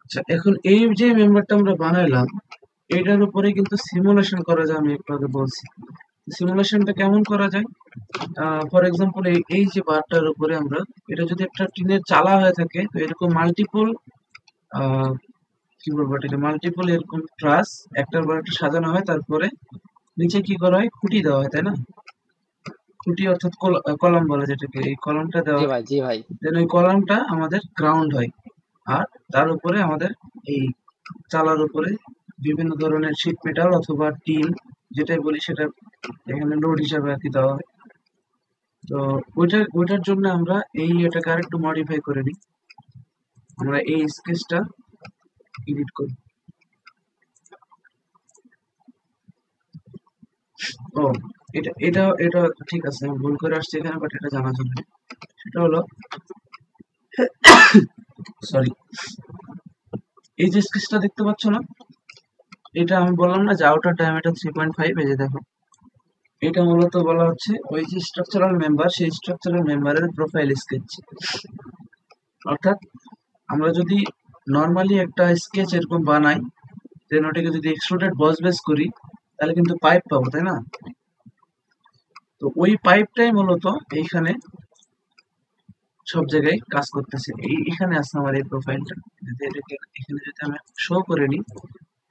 A: আচ্ছা, এখন এই যে মেম্বারটা আমরা বানাইলাম, এটার উপরে কিন্তু সিমুলেশন করা যায়, আমি একটু আগে বলছি। সিমুলেশনটা কেমন করা যায়? ফর এক্সাম্পল এই যে বারটার উপরে আমরা, এটা যদি একটা টিনের চালা হয়ে থাকে, তো এরকম মাল্টিপল কি বলবো এটাকে, মাল্টিপল এরকম ট্রাস একটার পর একটা সাজানো হয়, তারপরে নিচে কি করা হয়, খুঁটি দেওয়া হয়, তাই না? খুঁটি অর্থাৎ কলাম বলে যেটাকে, এই কলামটা দেওয়া
C: জি
A: হয়,
C: ভাই, জি ভাই।
A: দেন ওই কলামটা আমাদের গ্রাউন্ড হয়, আর তার উপরে আমাদের এই চালার উপরে বিভিন্ন ধরনের শীট মেটাল অথবা টিন, যেটাই বলি সেটা এখানে লোড হিসাবে আর কি দেওয়া হয়। তো ওইটার জন্য আমরা এটাকে আরেকটু মডিফাই করে নিই, আমরা এই স্কেচটা এডিট করি। ও, এটা ঠিক আছে, আমি ভুল করে আসছি এখানে, বাট এটা জানা জন্য, সেটা হলো সরি, এই যে স্কেচটা দেখতে পাচ্ছ না, এটা আমি বললাম না যে আউটার ডায়ামিটার 3.5, এই যে দেখো, এটা মূলত বলা হচ্ছে ওই যে স্ট্রাকচারাল মেম্বার, সেই স্ট্রাকচারাল মেম্বারের প্রোফাইল স্কেচ। অর্থাৎ আমরা যদি নর্মালি একটা স্কেচ এরকম বানাই, দেন ওটাকে যদি এক্সট্রুডেড বস বেস করি, তাহলে কিন্তু পাইপ পাবো, তাই না? তো ওই পাইপটাই মূলত এইখানে সব জায়গায় কাজ করতেছে। এখানে আছে আমার এই প্রোফাইলটা, যদি এটাকে এখানে যদি আমি শো করে নিই,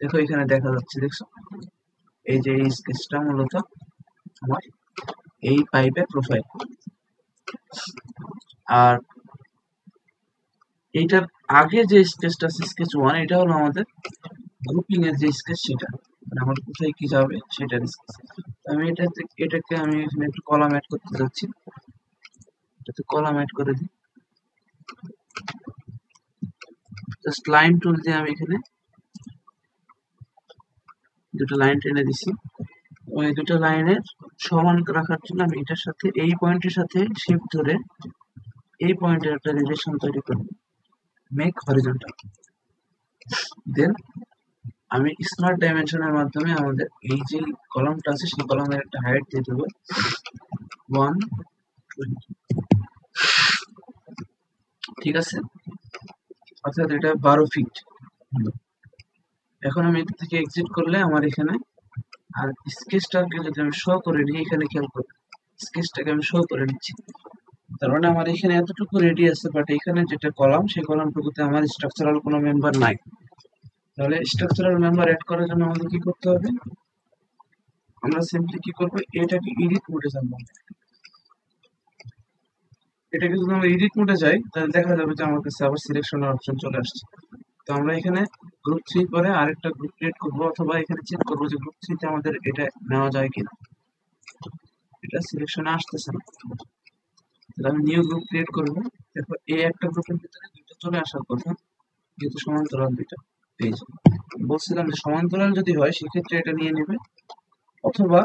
A: দেখো এখানে দেখা যাচ্ছে, দেখছো? এই যে এই স্কেচটা মূলত আমার এই পাইপের প্রোফাইল। আর এইটার আগে যে স্কেচটা আছে, স্কেচ 1, এটা হলো আমাদের গ্রুপিং এর যে স্কেচ, সেটা মানে আমার কোথায় কি যাবে সেটার স্কেচ। আমি এটাকে আমি এখানে একটু কলাম অ্যাড করতে যাচ্ছি, এটাতে কলাম অ্যাড করে দিই, জাস্ট লাইন টুল দিয়ে আমি এখানে দুটো লাইন টেনে দিছি। ওই দুটো লাইনের সমান রাখার জন্য আমি এটার সাথে এই পয়েন্টের সাথে শিফট ধরে এই পয়েন্টের একটা রিলেশন তৈরি করব, মেক হরিজন্টাল। দেন আমি স্মার্ট ডাইমেনশনের মাধ্যমে আমাদের এই যে কলামটা আছে, সেই কলামের একটা হাইট দিয়ে দেবো 120, ঠিক আছে? অর্থাৎ এটা 12 ফিট। এখন আমি এটা থেকে এক্সিট করলে আমার এখানে, আর স্কেচটাকে যদি আমি শো করে নিই, এখানে খেয়াল করি স্কেচটাকে আমি শো করে নিচ্ছি, তার মানে আমার এখানে এতটুকু রেডি আছে, বাট এখানে যেটা কলাম, সেই কলামটুকুতে আমার স্ট্রাকচারাল কোনো মেম্বার নাই। তাহলে স্ট্রাকচারাল মেম্বার অ্যাড করার জন্য আমাদের কি করতে হবে? আমরা সিম্পলি কি করবো, এটাকে এডিট মোডে যাবো, এটাকে যদি আমরা এডিট মোডে যাই তাহলে দেখা যাবে যে আমার কাছে আবার সিলেকশনের অপশন চলে আসছে। তো আমরা এখানে গ্রুপ 3 করে আরেকটা গ্রুপ ক্রিয়েট করব, অথবা এখানে চেক করব যে গ্রুপ 3 তে আমাদের এটা নেওয়া যায় কিনা। এটা সিলেকশনে আসতেছে না, তাহলে আমি নিউ গ্রুপ ক্রিয়েট করব। দেখো এই একটা গ্রুপের ভিতরে দুইটা চলে আসার কথা, যেহেতু সমান্তরাল দুইটা। এই যে বলছিলাম যে সমান্তরাল যদি হয় সেক্ষেত্রে এটা নিয়ে নেবে, অথবা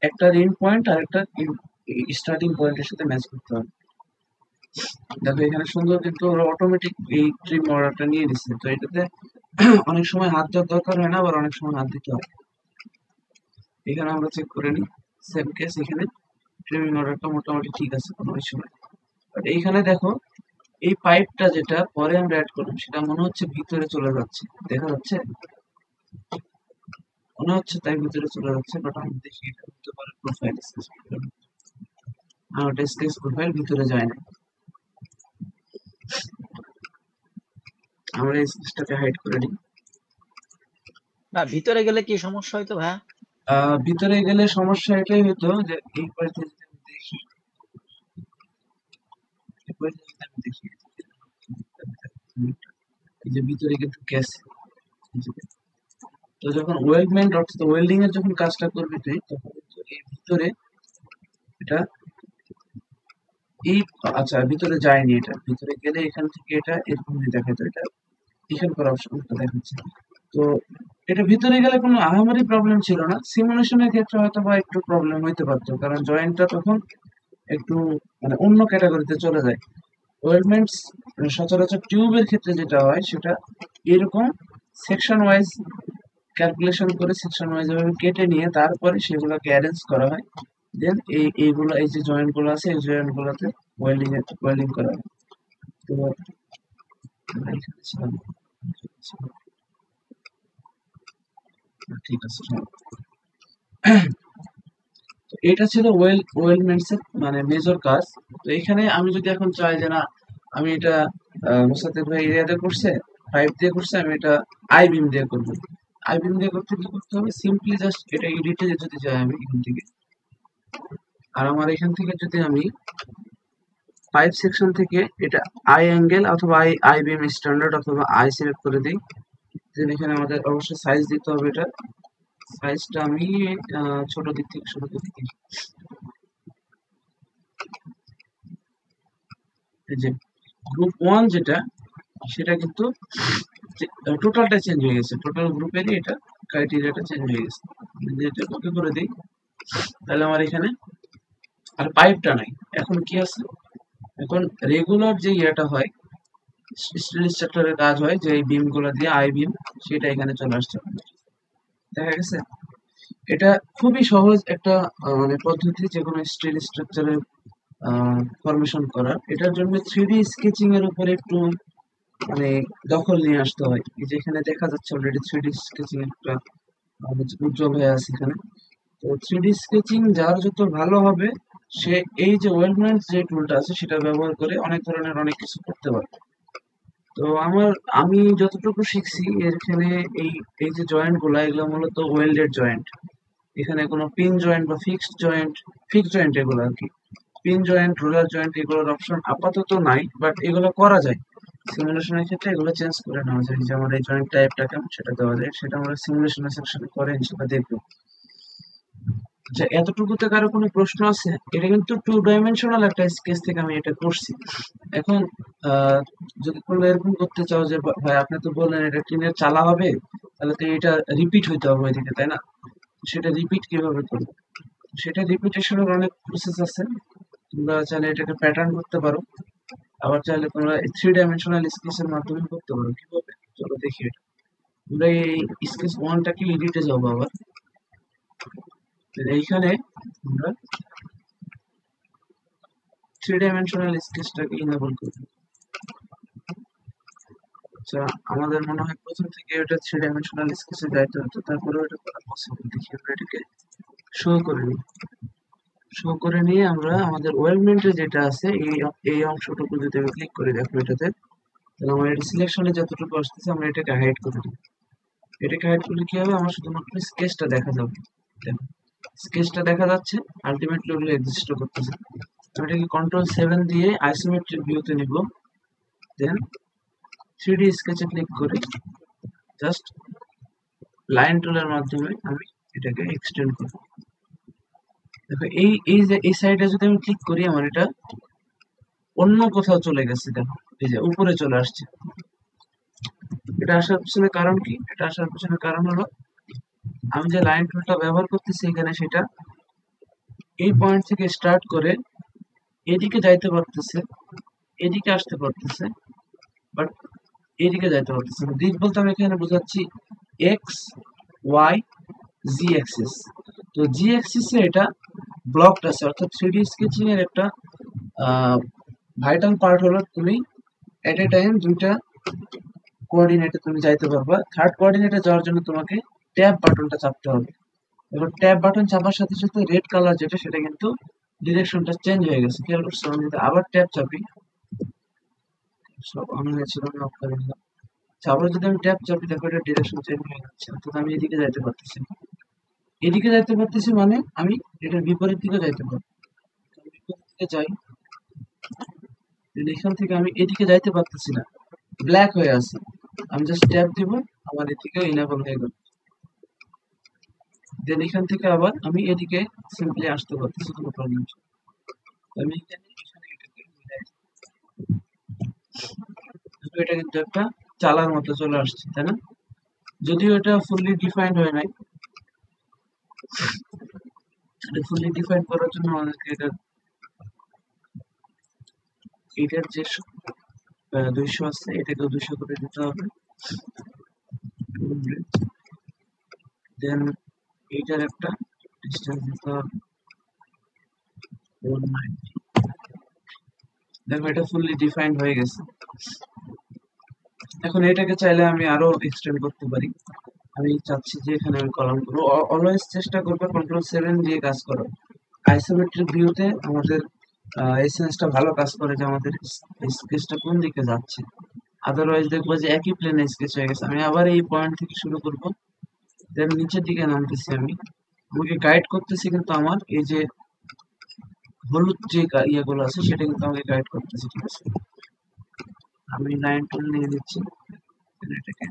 A: একটা এন্ড পয়েন্ট আর একটা স্টার্টিং পয়েন্টের সাথে ম্যাচ করতে হবে। দেখো এখানে সুন্দর কিন্তু ওরা অটোমেটিক এই ট্রিম অর্ডারটা নিয়ে নিচ্ছে। তো এটাতে অনেক সময় হাত দেওয়ার দরকার হয় না, আবার অনেক সময় হাত দিতে হয়। এখানে আমরা চেক করে নিই, সেম কেস এখানে ট্রিমিং অর্ডারটা মোটামুটি ঠিক আছে, কোনো ইস্যু নাই। বাট এইখানে দেখো এই পাইপটা যেটা পরে আমরা অ্যাড করলাম সেটা মনে হচ্ছে ভিতরে চলে যাচ্ছে, দেখা যাচ্ছে, মনে হচ্ছে তাই ভিতরে চলে যাচ্ছে। বাট আমি দেখি এটা হতে পারে প্রোফাইল স্কেচ, আমার স্কেচ প্রোফাইল ভিতরে যায় না। আমরা এই স্কেচটাকে হাইড করে দিই।
C: না ভিতরে গেলে কি সমস্যা হয়তো ভাইয়া?
A: ভিতরে গেলে সমস্যা এটাই হতো যে এই পাশে যদি আমি দেখি, এই পাশে যদি আমি দেখি, এই যে ভিতরে কিন্তু গেছে। তো যখন ওয়েল্ডমেন্ট অর্থাৎ ওয়েল্ডিং এর যখন কাজটা করবি তুই, তখন কিন্তু এই ভিতরে এটা এই আচ্ছা ভিতরে যায়নি, এটা ভিতরে গেলে এখান থেকে এটা এরকমই দেখাতো, এটা এখানকার করা অপশনটা দেখাচ্ছে। তো এটা ভিতরে গেলে কোনো আহামরি প্রবলেম ছিল না, সিমুলেশনের ক্ষেত্রে হয়তো বা একটু প্রবলেম হইতে পারতো, কারণ জয়েন্টটা তখন একটু মানে অন্য ক্যাটাগরিতে চলে যায়। ওয়েল্ডমেন্টস সচরাচর টিউবের ক্ষেত্রে যেটা হয় সেটা এরকম সেকশন ওয়াইজ ক্যালকুলেশন করে সেকশন ওয়াইজ ভাবে কেটে নিয়ে তারপরে সেগুলোকে অ্যারেঞ্জ করা হয়। দেন এইগুলো এই যে জয়েন্ট গুলো আছে এই জয়েন্ট গুলোতে ওয়েল্ডিং করা হয়। তো আমরা এখানে ছিলাম, ঠিক আছে। তো এটা ছিল ওয়েল্ডমেন্টস এর মানে মেজর কাজ। তো এখানে আমি যদি এখন চাই যে না আমি এটা মোসাদ্দেক ভাই এরিয়াতে করছে, পাইপ দিয়ে করছে, আমি এটা আই বিম দিয়ে করবো। আই বিম দিয়ে করতে কি করতে হবে, সিম্পলি জাস্ট এটা এডিটে যদি যাই আমি এখান থেকে, আর আমার এখান থেকে যদি আমি পাইপ সেকশন থেকে এটা আই অ্যাঙ্গেল অথবা আই বিম স্ট্যান্ডার্ড অথবা আই সিলেক্ট করে দিই, দেন এখানে আমাদের অবশ্যই সাইজ দিতে হবে। এটা সাইজটা আমি ছোট দিক থেকে শুরু করে দিই। এই যে গ্রুপ 1 যেটা সেটা কিন্তু টোটালটা চেঞ্জ হয়ে গেছে, টোটাল গ্রুপেরই এটা ক্রাইটেরিয়াটা চেঞ্জ হয়ে গেছে। যদি এটা ওকে করে দিই তাহলে আমার এখানে আর পাইপটা নাই, এখন কি আছে, এখন রেগুলার যে ইয়েটা হয় স্টিল স্ট্রাকচারের কাজ হয় যে এই বিম গুলো দিয়ে আই বিম, সেটা এখানে চলে আসছে। দেখা গেছে এটা খুবই সহজ একটা মানে পদ্ধতি যে কোনো স্টিল স্ট্রাকচারের ফরমেশন করার। এটার জন্য 3D স্কেচিং এর উপরে একটু মানে দখল নিয়ে আসতে হয়। এই যে এখানে দেখা যাচ্ছে অলরেডি 3D স্কেচিং একটা উজ্জ্বল হয়ে আছে এখানে। তো 3D স্কেচিং যার যত ভালো হবে সে এই যে ওয়েলমেন্টস যে টুলটা আছে সেটা ব্যবহার করে অনেক ধরনের অনেক কিছু করতে পারবে। তো আমি যতটুকু শিখছি এখানে এই এই যে জয়েন্ট গুলা এগুলো মূলত ওয়েল্ডেড জয়েন্ট। এখানে কোনো পিন জয়েন্ট বা ফিক্সড জয়েন্ট এগুলো আর কি, পিন জয়েন্ট রোলার জয়েন্ট এগুলোর অপশন আপাতত নাই, বাট এগুলো করা যায় সিমুলেশনের ক্ষেত্রে, এগুলো চেঞ্জ করে নেওয়া যায়। যে আমার এই জয়েন্ট টাইপটা কেমন সেটা দেওয়া যায়, সেটা আমরা সিমুলেশনের সেকশনে করে সেটা দেখবো। আচ্ছা এতটুকুতে কারো কোনো প্রশ্ন আছে? এটা কিন্তু 2 ডাইমেনশনাল একটা স্কেচ থেকে আমি এটা করছি। এখন যদি তোমরা এরকম করতে চাও যে ভাই আপনি তো বললেন এটা টিনের চালা হবে, তাহলে তো এটা রিপিট হইতে হবে ওইদিকে, তাই না? সেটা রিপিট কিভাবে করবো, সেটা রিপিটেশনের অনেক প্রসেস আছে। তোমরা চাইলে এটাকে প্যাটার্ন করতে পারো, আবার চাইলে তোমরা 3 ডাইমেনশনাল স্কেচের মাধ্যমে করতে পারো। কিভাবে চলো দেখি এটা। তোমরা এই স্কেচ 1টাকে এডিটে যাবো আবার, এইখানে আমরা 3 ডাইমেনশনাল স্কেচটাকে ইনেবল করবো। আচ্ছা আমাদের মনে হয় প্রথম থেকে এটা 3 ডাইমেনশনাল স্কেচে যাইতে হতো, তারপরেও এটা করা পসিবল। দেখি আমরা এটাকে শো করে নিই। শো করে নিয়ে আমরা আমাদের ওয়েলমেন্টে যেটা আছে এই অংশটুকু যদি আমি ক্লিক করে দেখো এটাতে, তাহলে আমার এটা সিলেকশনে যতটুকু আসতেছে আমরা এটাকে হাইড করে দিই। এটাকে হাইড করলে কি হবে, আমার শুধুমাত্র স্কেচটা দেখা যাবে। দেখো স্কেচটা দেখা যাচ্ছে, আলটিমেটলি ওগুলো এক্সিস্ট করতেছে। এটাকে Ctrl+7 দিয়ে আইসোমেট্রিক ভিউতে নিব, দেন 3D স্কেচে ক্লিক করে জাস্ট লাইন টুলের মাধ্যমে আমি এটাকে এক্সটেন্ড করব। দেখো এই সাইডে যদি আমি ক্লিক করি আমার এটা অন্য কোথাও চলে গেছে, দেখো এই যে উপরে চলে আসছে। এটা আসার পিছনে কারণ কি? এটা আসার পিছনে কারণ হলো আমি যে লাইন টুলটা ব্যবহার করতেছি এখানে, সেটা এই পয়েন্ট থেকে স্টার্ট করে এদিকে যাইতে পারতেছে, এদিকে আসতে পারতেছে, বাট এদিকে যাইতে পারতেছে না। দিক বলতে আমি এখানে বোঝাচ্ছি এক্স, ওয়াই, জি অ্যাক্সিস। তো জি অ্যাক্সিসে এটা ব্লকড আছে, অর্থাৎ 3D স্কেচিং এর একটা ভাইটাল পার্ট হলো তুমি এট এ টাইম দুইটা কোঅর্ডিনেটে তুমি যাইতে পারবা। থার্ড কোঅর্ডিনেটে যাওয়ার জন্য তোমাকে ট্যাব বাটনটা চাপতে হবে। এবার ট্যাব বাটন চাপার সাথে সাথে রেড কালার যেটা, সেটা কিন্তু ডিরেকশনটা চেঞ্জ হয়ে গেছে। খেয়াল করছো? আমি যদি আবার ট্যাব চাপি, সব অন হয়েছিল, আমি অফ করে দিলাম। আবার যদি আমি ট্যাব চাপি, দেখো এটা ডিরেকশন চেঞ্জ হয়ে যাচ্ছে, অর্থাৎ আমি এদিকে যাইতে পারতেছি না। এদিকে যাইতে পারতেছি মানে আমি এটার বিপরীত দিকে যাইতে পারবো। আমি বিপরীত দিকে যাই, এখান থেকে আমি এদিকে যাইতে পারতেছি না, ব্ল্যাক হয়ে আছে। আমি জাস্ট ট্যাব দিব, আমার এদিকে ইনেবল হয়ে গেল। দেন এখান থেকে আবার আমি এদিকে সিম্পলি আসতে পারতেছি, কোনো প্রবলেম নেই। আমি এখানে এটাকে মিলাই দিই। এটা কিন্তু একটা চালার মতো চলে আসছে, তাই না? যদিও এটা ফুললি ডিফাইন্ড হয় নাই। এটা ফুললি ডিফাইন করার জন্য আমাদেরকে এটার যে 200 আছে, এটাকে 200 করে দিতে হবে। দেন এইটার একটা ডিসটেন্স দিতে হবে 190। দেখো এটা ফুললি ডিফাইন্ড হয়ে গেছে। এখন এটাকে চাইলে আমি আরো এক্সটেন্ড করতে পারি। আমি চাচ্ছি যে এখানে আমি কলাম করবো। অলওয়েজ চেষ্টা করবে Ctrl+7 দিয়ে কাজ করো। আইসোমেট্রিক ভিউতে আমাদের এসেন্সটা ভালো কাজ করে, যে আমাদের স্কেচটা কোন দিকে যাচ্ছে। আদারওয়াইজ দেখবো যে একই প্লেনে স্কেচ হয়ে গেছে। আমি আবার এই পয়েন্ট থেকে শুরু করব, দেন নিচের দিকে নামতেছি। আমি আমাকে গাইড করতেছি, কিন্তু আমার এই যে হলুদ যে ইয়েগুলো আছে সেটা কিন্তু আমাকে গাইড করতেছে, ঠিক আছে? আমি 9 টুল নিয়ে নিচ্ছি, এটাকে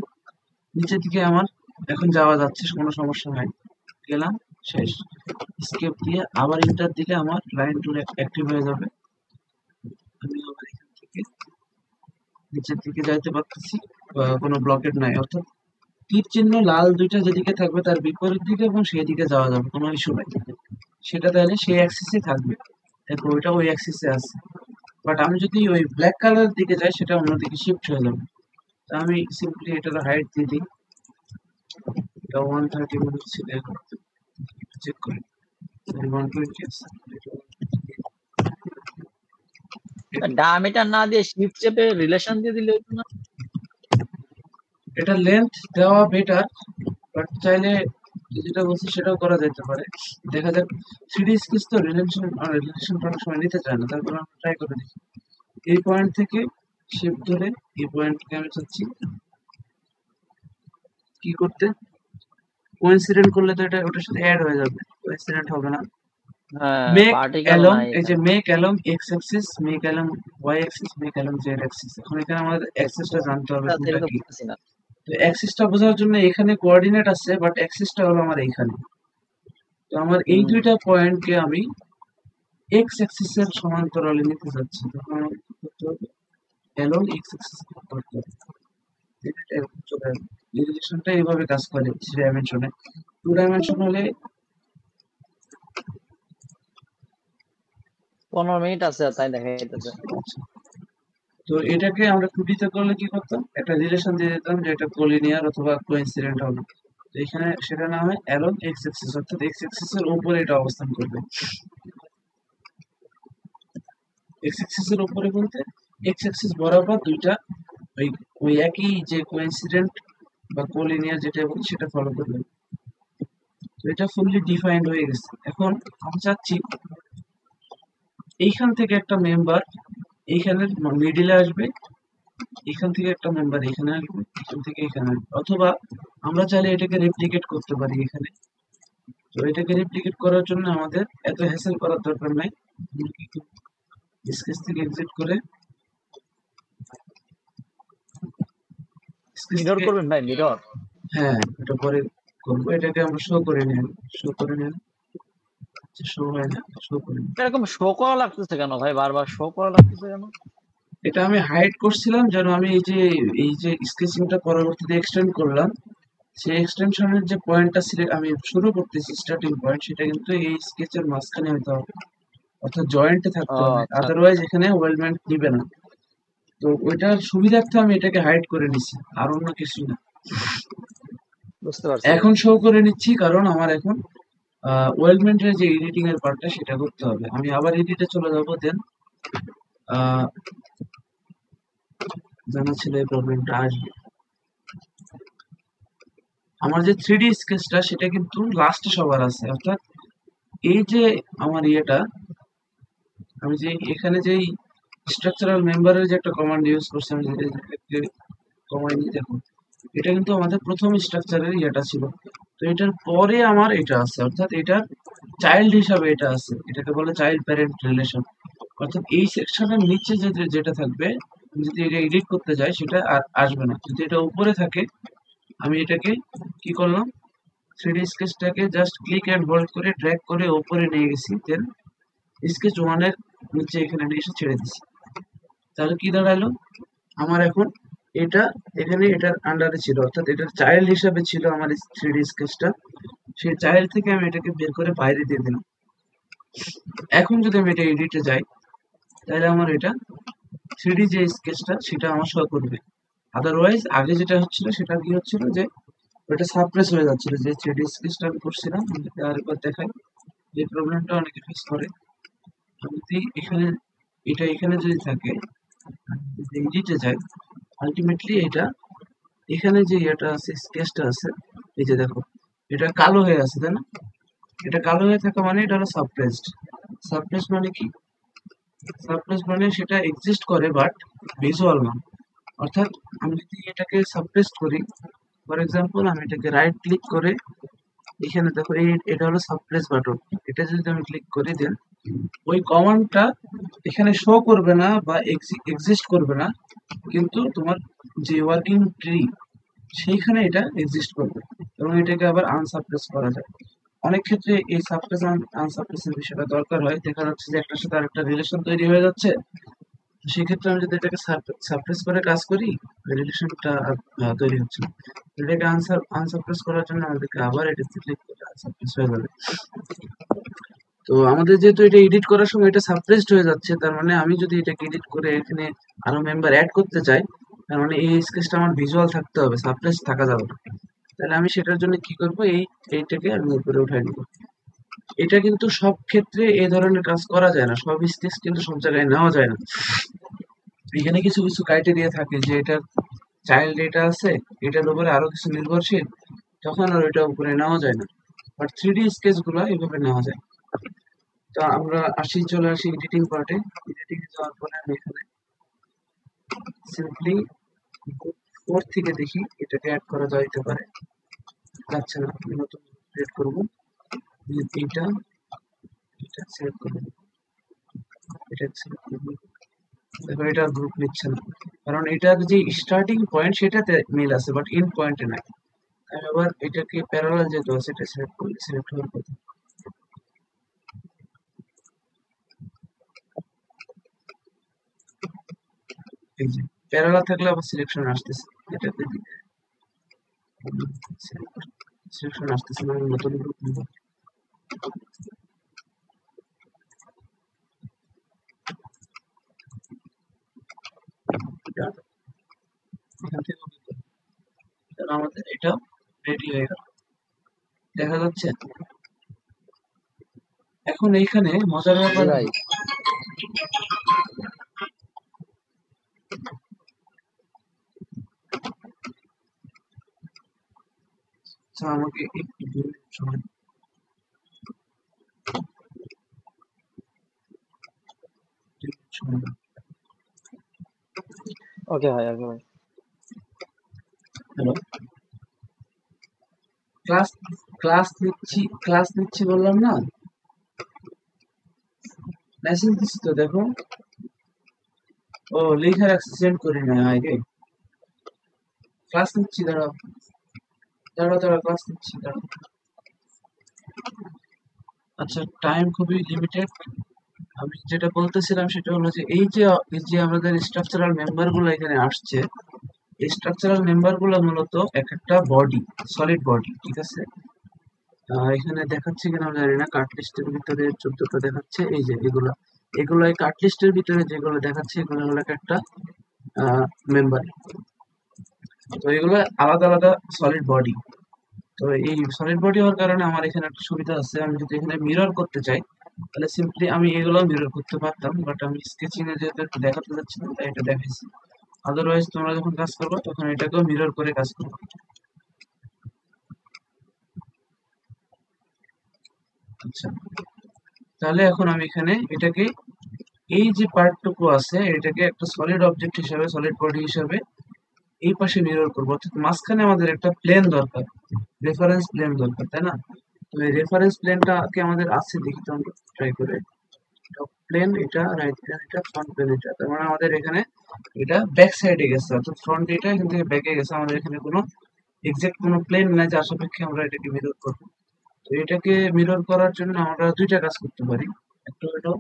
A: নিচের দিকে আমার এখন যাওয়া যাচ্ছে, কোনো সমস্যা নাই। গেলাম, শেষ। স্কেপ দিয়ে আবার ইন্টার দিলে আমার লাইন টুল অ্যাক্টিভ হয়ে যাবে। আমি আবার এখান থেকে নিচের দিকে যাইতে পারতেছি, কোনো ব্লকেট নাই। অর্থাৎ তীর চিহ্ন লাল দুইটা যেদিকে থাকবে তার বিপরীত দিকে এবং সেই দিকে যাওয়া যাবে, কোনো ইস্যু নাই। সেটা তাহলে সেই অ্যাক্সিসে থাকবে। দেখো ওইটা ওই অ্যাক্সিসে আছে, বাট আমি যদি ওই ব্ল্যাক কালারের দিকে যাই সেটা অন্যদিকে শিফট হয়ে যাবে। তা আমি সিম্পলি এটার হাইট দিয়ে দিই, এটা 130 মনে ছিল, চেক করি 120 আছে।
C: ডায়ামিটার না দিয়ে শিফট চেপে রিলেশন দিয়ে দিলে হতো না?
A: এটা লেন্থ দেওয়া বেটার, বাট চাইলে যেটা বলছি সেটাও করা যেতে পারে। দেখা যাক। 3D স্কেচ তো রিলেশন অনেক সময় নিতে চায় না, তারপর আমরা ট্রাই করে দেখি। এই পয়েন্ট থেকে শিফট ধরে এই পয়েন্টকে আমি চাচ্ছি কি করতে, কোইন্সিডেন্ট করলে তো এটা ওটার সাথে অ্যাড হয়ে যাবে, কোইন্সিডেন্ট হবে না।
C: হ্যাঁ,
A: মেক
C: পার্টিকেল
A: অ্যালং,
C: নাই
A: এই যে
C: এখানে।
A: Make along X axis, make along Y axis, make along Z axis. এখন এখানে আমাদের অ্যাক্সিসটা জানতে হবে কোনটা
C: সেটা তো
A: কি।
C: বুঝতেছি না।
A: তো অ্যাক্সিসটা বোঝার জন্য এখানে কোঅর্ডিনেট আছে, বাট অ্যাক্সিসটা হলো আমার এইখানে। তো আমার এই দুইটা পয়েন্টকে আমি এক্স অ্যাক্সিসের সমান্তরালে নিতে যাচ্ছি, তখন আমাকে কি করতে হবে, অ্যালং এক্স অ্যাক্সিস করতে হবে। এটা এরকম চলে আসবে। এই রিলেশনটা এইভাবে কাজ করে 3 ডাইমেনশনে। 2 ডাইমেনশন হলে
C: 15 মিনিট আছে, তাই দেখাইতেছে।
A: তো এটাকে আমরা 2D তে করলে কি করতাম, একটা রিলেশন দিয়ে দিতাম যে এটা কোলিনিয়ার অথবা কোইন্সিডেন্ট হবে। তো এখানে সেটা না হয় অ্যালং এক্স অ্যাক্সিস, অর্থাৎ এক্স অ্যাক্সিস এর উপরে এটা অবস্থান করবে। এক্স অ্যাক্সিস এর উপরে বলতে এক্স অ্যাক্সিস বরাবর দুইটা ওই ওই একই যে কোইন্সিডেন্ট বা কোলিনিয়ার যেটা বলি সেটা ফলো করবে। তো এটা ফুললি ডিফাইন্ড হয়ে গেছে। এখন আমি চাচ্ছি এইখান থেকে একটা মেম্বার এইখানের মিডিলে আসবে, এখান থেকে একটা মেম্বার এখানে আসবে, এখান থেকে এখানে আসবে। অথবা আমরা চাইলে এটাকে রেপ্লিকেট করতে পারি এখানে। তো এটাকে রেপ্লিকেট করার জন্য আমাদের এত হ্যাসেল করার দরকার নাই। আমরা কি করব, স্কেচ থেকে এক্সিট করে স্কেচ
C: মিরর
A: থেকে,
C: করবেন ভাই, মিরর?
A: হ্যাঁ এটা পরে করবো। এটাকে আমরা শো করে নেন, শো করে নেন, শো হয় না, শো করে নেন।
C: এরকম শো করা লাগতেছে কেন ভাই, বারবার শো করা লাগতেছে কেন?
A: এটা আমি হাইড করছিলাম যেন আমি এই যে স্কেচিংটা পরবর্তীতে এক্সটেন্ড করলাম, সেই এক্সটেনশনের যে পয়েন্টটা সিলেক্ট আমি শুরু করতেছি, স্টার্টিং পয়েন্ট, সেটা কিন্তু এই স্কেচের মাঝখানে হতে হবে, অর্থাৎ জয়েন্টে
C: ও
A: থাকতে হবে,
C: আচ্ছা আচ্ছা,
A: আদারওয়াইজ এখানে ওয়েলমেন্ট নিবে না। তো ওইটার সুবিধার্থে আমি এটাকে হাইড করে নিছি, আর অন্য কিছু না।
C: বুঝতে পারছি ভাই।
A: এখন শো করে নিচ্ছি কারণ আমার এখন ওয়েলমেন্টের যে এডিটিং এর পার্টটা সেটা করতে হবে। আমি আবার এডিটে চলে যাবো, দেন জানা ছিল এই প্রবলেমটা আসবে। আমার যে 3D স্কেচটা সেটা কিন্তু লাস্টে সবার আছে, অর্থাৎ এই যে আমার ইয়েটা, আমি যে এখানে যেই স্ট্রাকচারাল মেম্বারের যে একটা কমান্ড ইউজ করছি, আমি যে কমান্ড দেখুন, এটা কিন্তু আমাদের প্রথম স্ট্রাকচারের ইয়েটা ছিল। তো এটার পরে আমার এটা আছে, অর্থাৎ এটার চাইল্ড হিসাবে এটা আছে, এটাকে বলে চাইল্ড প্যারেন্ট রিলেশন। অর্থাৎ এই সেকশনের নিচে যেটা থাকবে, আমি যদি এটা এডিট করতে যাই সেটা আর আসবে না। যদি এটা উপরে থাকে, আমি এটাকে কি করলাম, 3D স্কেচটাকে জাস্ট ক্লিক এন্ড হোল্ড করে ড্র্যাগ করে উপরে নিয়ে গেছি, দেন স্কেচ 1 এর নিচে এখানে নিয়ে এসে ছেড়ে দিছি। তাহলে কি দাঁড়ালো, আমার এখন এটা এখানে এটার আন্ডারে ছিল, অর্থাৎ এটার চাইল্ড হিসাবে ছিল আমার 3D স্কেচটা। সেই চাইল্ড থেকে আমি এটাকে বের করে বাইরে দিয়ে দিলাম। এখন যদি আমি এটা এডিটে যাই, তাহলে আমার এটা 3D যে স্কেচটা সেটা আমার শো করবে। আদারওয়াইজ আগে যেটা হচ্ছিল সেটা কি হচ্ছিল, যে ওটা সাপ্রেস হয়ে যাচ্ছিল, যে 3D স্কেচটা আমি করছিলাম। আরেকবার দেখাই, যে প্রবলেমটা অনেকে ফেস করে। আমি যদি এখানে এটা এখানে যদি থাকে, যদি এডিটে যাই, আলটিমেটলি এটা এখানে যে ইয়েটা আছে, স্কেচটা আছে, এই যে দেখো এটা কালো হয়ে আছে, তাই না? এটা কালো হয়ে থাকা মানে এটা হলো সাপ্রেসড। সাপ্রেসড মানে কি? সাপ্রেসড মানে সেটা এক্সিস্ট করে বাট ভিজুয়াল না। অর্থাৎ আমি যদি এটাকে সাপ্রেসড করি, ফর এক্সাম্পল আমি এটাকে রাইট ক্লিক করে এখানে দেখো এটা হলো সাপ্রেস বাটন, এটা যদি আমি ক্লিক করি, দেন ওই কমান্ডটা এখানে শো করবে না বা এক্সিস্ট করবে না, কিন্তু তোমার যে ওয়ার্কিং ট্রি সেইখানে এটা এক্সিস্ট করবে, এবং এটাকে আবার আনসাপ্রেস করা যায়। অনেক ক্ষেত্রে এই সাপ্রেস আনসাপ্রেসের বিষয়টা দরকার হয়, দেখা যাচ্ছে যে একটার সাথে আরেকটা রিলেশন তৈরি হয়ে যাচ্ছে। তো সেক্ষেত্রে আমি যদি এটাকে সাপ্রেস করে কাজ করি, রিলেশনটা তৈরি হচ্ছে না। এটাকে আনসাপ্রেস করার জন্য আমাদেরকে আবার এটাতে ক্লিক করে আনসাপ্রেস হয়ে যাবে। তো আমাদের যেহেতু এটা এডিট করার সময় এটা সাপ্রেসড হয়ে যাচ্ছে, তার মানে আমি যদি এটাকে এডিট করে এখানে আরো মেম্বার অ্যাড করতে চাই, তার মানে এই স্কেচটা আমার ভিজুয়াল থাকতে হবে, সাপ্রেস থাকা যাবে না। তাহলে আমি সেটার জন্য কি করব, এইটাকে আমি উপরে উঠাই নিব। এটা কিন্তু সব ক্ষেত্রে এই ধরনের কাজ করা যায় না, সব স্কেচ কিন্তু সব জায়গায় নেওয়া যায় না। এখানে কিছু কিছু ক্রাইটেরিয়া থাকে, যে এটা চাইল্ড এটা আছে, এটার উপরে আরো কিছু নির্ভরশীল, তখন আর ওইটা উপরে নেওয়া যায় না। বাট 3D স্কেচ গুলো এভাবে নেওয়া যায়। তো আমরা চলে আসি এডিটিং পার্টে। এডিটিং এ যাওয়ার পরে আমি এখানে সিম্পলি 4 থেকে দেখি এটাকে অ্যাড করা যাইতে পারে, যাচ্ছে না, আমি নতুন ক্রিয়েট করব। এইটা এটা সিলেক্ট করব, এটা সিলেক্ট করব। দেখো এটা গ্রুপ নিচ্ছে না, কারণ এটার যে স্টার্টিং পয়েন্ট সেটাতে মিল আছে বাট এন্ড পয়েন্টে নাই। আমি আবার এটাকে প্যারালাল যেটা আছে সেটা সিলেক্ট করলে সিলেক্ট হওয়ার কথা। এই যে প্যারালাল থাকলে আবার সিলেকশন আসতেছে, এটাতে সিলেকশন আসতেছে না, আমি নতুন গ্রুপ নিব। এখান থেকে তাহলে আমাদের এটা রেডি হয়ে গেল, দেখা যাচ্ছে। এখন এইখানে মজার
C: জি
A: ব্যাপার,
C: ভাই।
A: আচ্ছা আমাকে একটু 2 মিনিট সময় দিন, 2 মিনিট সময় দিন।
C: ওকে ভাই, ওকে ভাই।
A: হ্যালো, ক্লাস ক্লাস নিচ্ছি বললাম না, মেসেজ দিচ্ছি তো দেখো। ও লিখে রাখছি, সেন্ড করি না। হাই রে, ক্লাস নিচ্ছি, দাঁড়াও দাঁড়াও দাঁড়াও, ক্লাস নিচ্ছি, দাঁড়াও। আচ্ছা, টাইম খুবই লিমিটেড। আমি যেটা বলতেছিলাম সেটা হলো যে এই যে আমাদের স্ট্রাকচারাল মেম্বার গুলো এখানে আসছে, এই স্ট্রাকচারাল মেম্বার গুলো মূলত এক একটা বডি, সলিড বডি, ঠিক আছে। এখানে দেখাচ্ছে কিনা আমি জানি না, কাট লিস্টের ভিতরে 14টা দেখাচ্ছে। এই যে এগুলা, এগুলো এই কাট লিস্টের ভিতরে যেগুলো দেখাচ্ছে এগুলো হলো একটা মেম্বার। তো এগুলো আলাদা আলাদা সলিড বডি। তো এই সলিড বডি হওয়ার কারণে আমার এখানে একটা সুবিধা আছে, আমি যদি এখানে মিরর করতে চাই তাহলে সিম্পলি আমি এগুলো মিরর করতে পারতাম, বাট আমি স্কেচিং এ যেহেতু একটু দেখাতে যাচ্ছি না তাই এটা দেখাইছি। আদারওয়াইজ তোমরা যখন কাজ করবে তখন এটাকেও মিরর করে কাজ করবে। আচ্ছা, তাহলে এখন আমি এখানে এটাকে, এই যে পার্টটুকু আছে এটাকে একটা সলিড অবজেক্ট হিসাবে, সলিড বডি হিসাবে এই পাশে মিরর করবো, অর্থাৎ মাঝখানে আমাদের একটা প্লেন দরকার, রেফারেন্স প্লেন দরকার, তাই না? তো এই রেফারেন্স প্লেনটা কি আমাদের আছে, দেখি তো আমরা ট্রাই করে। প্লেন এটা, রাইট প্লেন এটা, ফ্রন্ট প্লেন এটা, তার মানে আমাদের এখানে এটা ব্যাক সাইডে গেছে, অর্থাৎ ফ্রন্ট এটা এখান থেকে ব্যাকে গেছে। আমাদের এখানে কোনো এক্সাক্ট কোনো প্লেন নাই যার সাপেক্ষে আমরা এটাকে মিরর করবো। তো এটাকে মিরর করার জন্য আমরা দুইটা কাজ করতে পারি। একটা হলো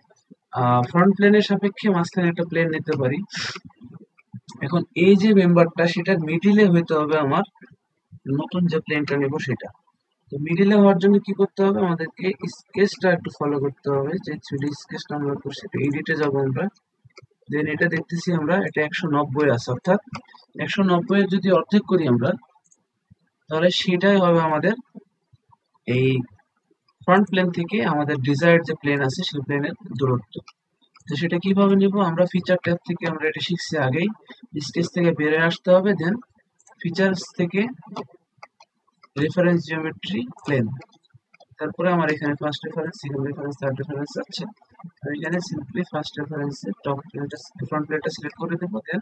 A: ফ্রন্ট প্লেনের সাপেক্ষে মাঝখানে একটা প্লেন নিতে পারি। এখন এই যে মেম্বারটা সেটার মিডিলে হইতে হবে আমার নতুন যে প্লেনটা নেব সেটা। তো মিডিলে হওয়ার জন্য কি করতে হবে, আমাদেরকে স্কেচটা একটু ফলো করতে হবে, যে 3D স্কেচটা আমরা করছি, এডিটে যাবো আমরা। দেন এটা দেখতেছি আমরা এটা 190 আছে, অর্থাৎ 190 এর যদি অর্ধেক করি আমরা তাহলে সেটাই হবে আমাদের এই ফ্রন্ট প্লেন থেকে আমাদের ডিজায়ার্ড যে প্লেন আছে সেই প্লেনের দূরত্ব। তো সেটা কিভাবে নিব, আমরা ফিচার ট্যাব থেকে আমরা এটা শিখছি আগেই, স্কেচ থেকে বেরিয়ে আসতে হবে, দেন ফিচার্স থেকে রেফারেন্স জিওমেট্রি প্লেন, তারপরে আমার এখানে first reference, second reference, third reference আছে। আমি এখানে সিম্পলি ফার্স্ট রেফারেন্সে টপ প্লেনটা, ফ্রন্ট প্লেনটা সিলেক্ট করে দেবো। দেন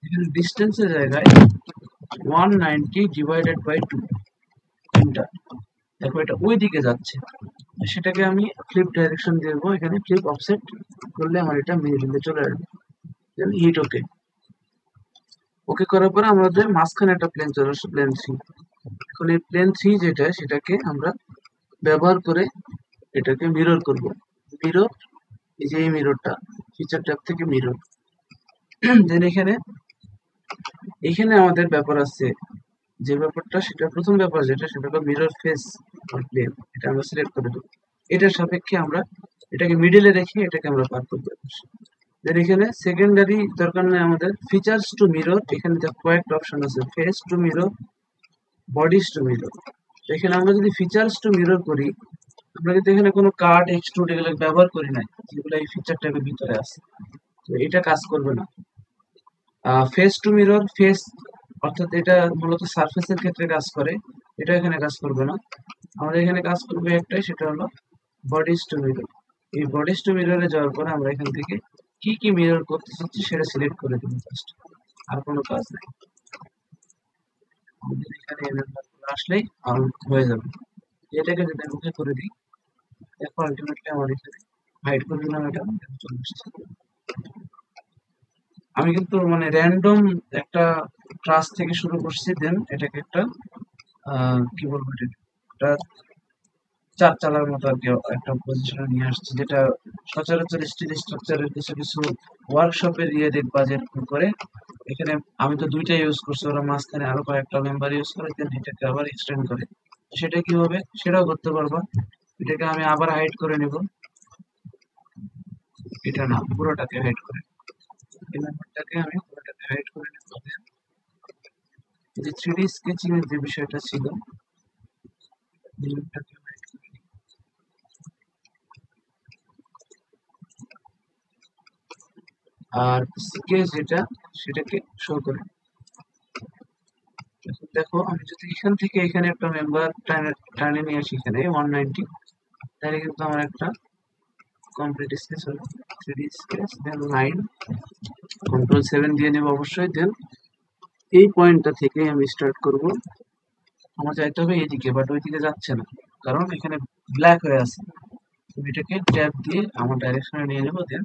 A: এখানে ডিস্টেন্সের জায়গায় 190 ডিভাইডেড বাই 2 এন্টার। দেখো এটা ওই দিকে যাচ্ছে, সেটাকে আমি ফ্লিপ ডাইরেকশন দেবো, এখানে ফ্লিপ অফসেট করলে আমার এটা মিডিলে চলে আসবে। দেন হিট ওকে, ওকে করার পরে আমাদের মাঝখানে একটা প্লেন চলে আসছে, প্লেন 3। এখন এই প্লেন 3 যেটা সেটাকে আমরা ব্যবহার করে এটাকে মিরর করব। মিরর, এই যে এই মিররটা ফিচার ট্যাব থেকে মিরর। দেন এখানে আমাদের ব্যাপার আছে, যে ব্যাপারটা সেটা প্রথম ব্যাপার যেটা সেটা হলো মিরর ফেস অর প্লেন, এটা আমরা সিলেক্ট করে দেবো। এটার সাপেক্ষে আমরা এটাকে মিডিলে রেখে এটাকে আমরা পার করবো। দেন এখানে সেকেন্ডারি দরকার নেই আমাদের, ফিচার্স টু মিরর, এখানে কয়েকটা অপশন আছে, face to mirror, bodies to mirror. এখানে আমরা যদি ফিচার্স টু মিরর করি, আমরা কিন্তু এখানে কোনো কাট এক্সট্রুড এগুলো ব্যবহার করি নাই, যেগুলো এই ফিচার ট্যাবের ভিতরে আছে। তো এটা কাজ করবে না। ফেস টু মিরর, ফেস অর্থাৎ এটা মূলত সারফেসের ক্ষেত্রে কাজ করে, এটা এখানে কাজ করবে না। আমাদের এখানে কাজ করবে একটাই, সেটা হলো বডিজ টু মিরর। এই বডিজ টু মিররে যাওয়ার পরে আমরা এখান থেকে কি কি মিরর করতে চাচ্ছি সেটা সিলেক্ট করে দেবো জাস্ট, আর কোনো কাজ নেই। আমাদের এখানে এই নাম্বারগুলো আসলেই হয়ে যাবে। এটাকে যদি আমি ওকে করে দিই, দেখো আলটিমেটলি আমার এখানে হাইড করে দিলাম, এটা চলে আসছে। আমি কিন্তু মানে র্যান্ডম একটা ক্লাস থেকে শুরু করছি, দেন এটাকে একটা কি বলবো, এটা চার চালার মতো আর কি একটা পজিশনে নিয়ে আসছে, যেটা সচরাচর স্টিল স্ট্রাকচারের কিছু কিছু ওয়ার্কশপের ইয়ে দেখবা যেরকম করে। এখানে আমি তো দুইটা ইউজ করছি, ওরা মাঝখানে আরো কয়েকটা মেম্বার ইউজ করে, দেন এটাকে আবার এক্সটেন্ড করে। সেটা কি হবে সেটাও করতে পারবা। এটাকে আমি আবার হাইড করে নিব, এটা না পুরোটাকে হাইড করে, এই মেম্বারটাকে আমি পুরোটাকে হাইড করে নিব। যে 3D স্কেচিং এর যে বিষয়টা ছিল, এটাকে hide করে নিই। আর স্কেচ যেটা সেটাকে শো করে। দেখো আমি যদি এখান থেকে এখানে একটা মেম্বার টানে নিয়ে আসি এখানে 190, তাহলে কিন্তু আমার একটা কমপ্লিট স্কেচ হলো। 3D স্কেচ, দেন লাইন, কন্ট্রোল 7 দিয়ে নেব অবশ্যই। দেন এই পয়েন্টটা থেকে আমি স্টার্ট করব, আমার যাইতে হবে এইদিকে, বাট ওইদিকে যাচ্ছে না কারণ এখানে ব্ল্যাক হয়ে আছে। আমি এটাকে ট্যাব দিয়ে আমার ডাইরেকশনে নিয়ে নেব, দেন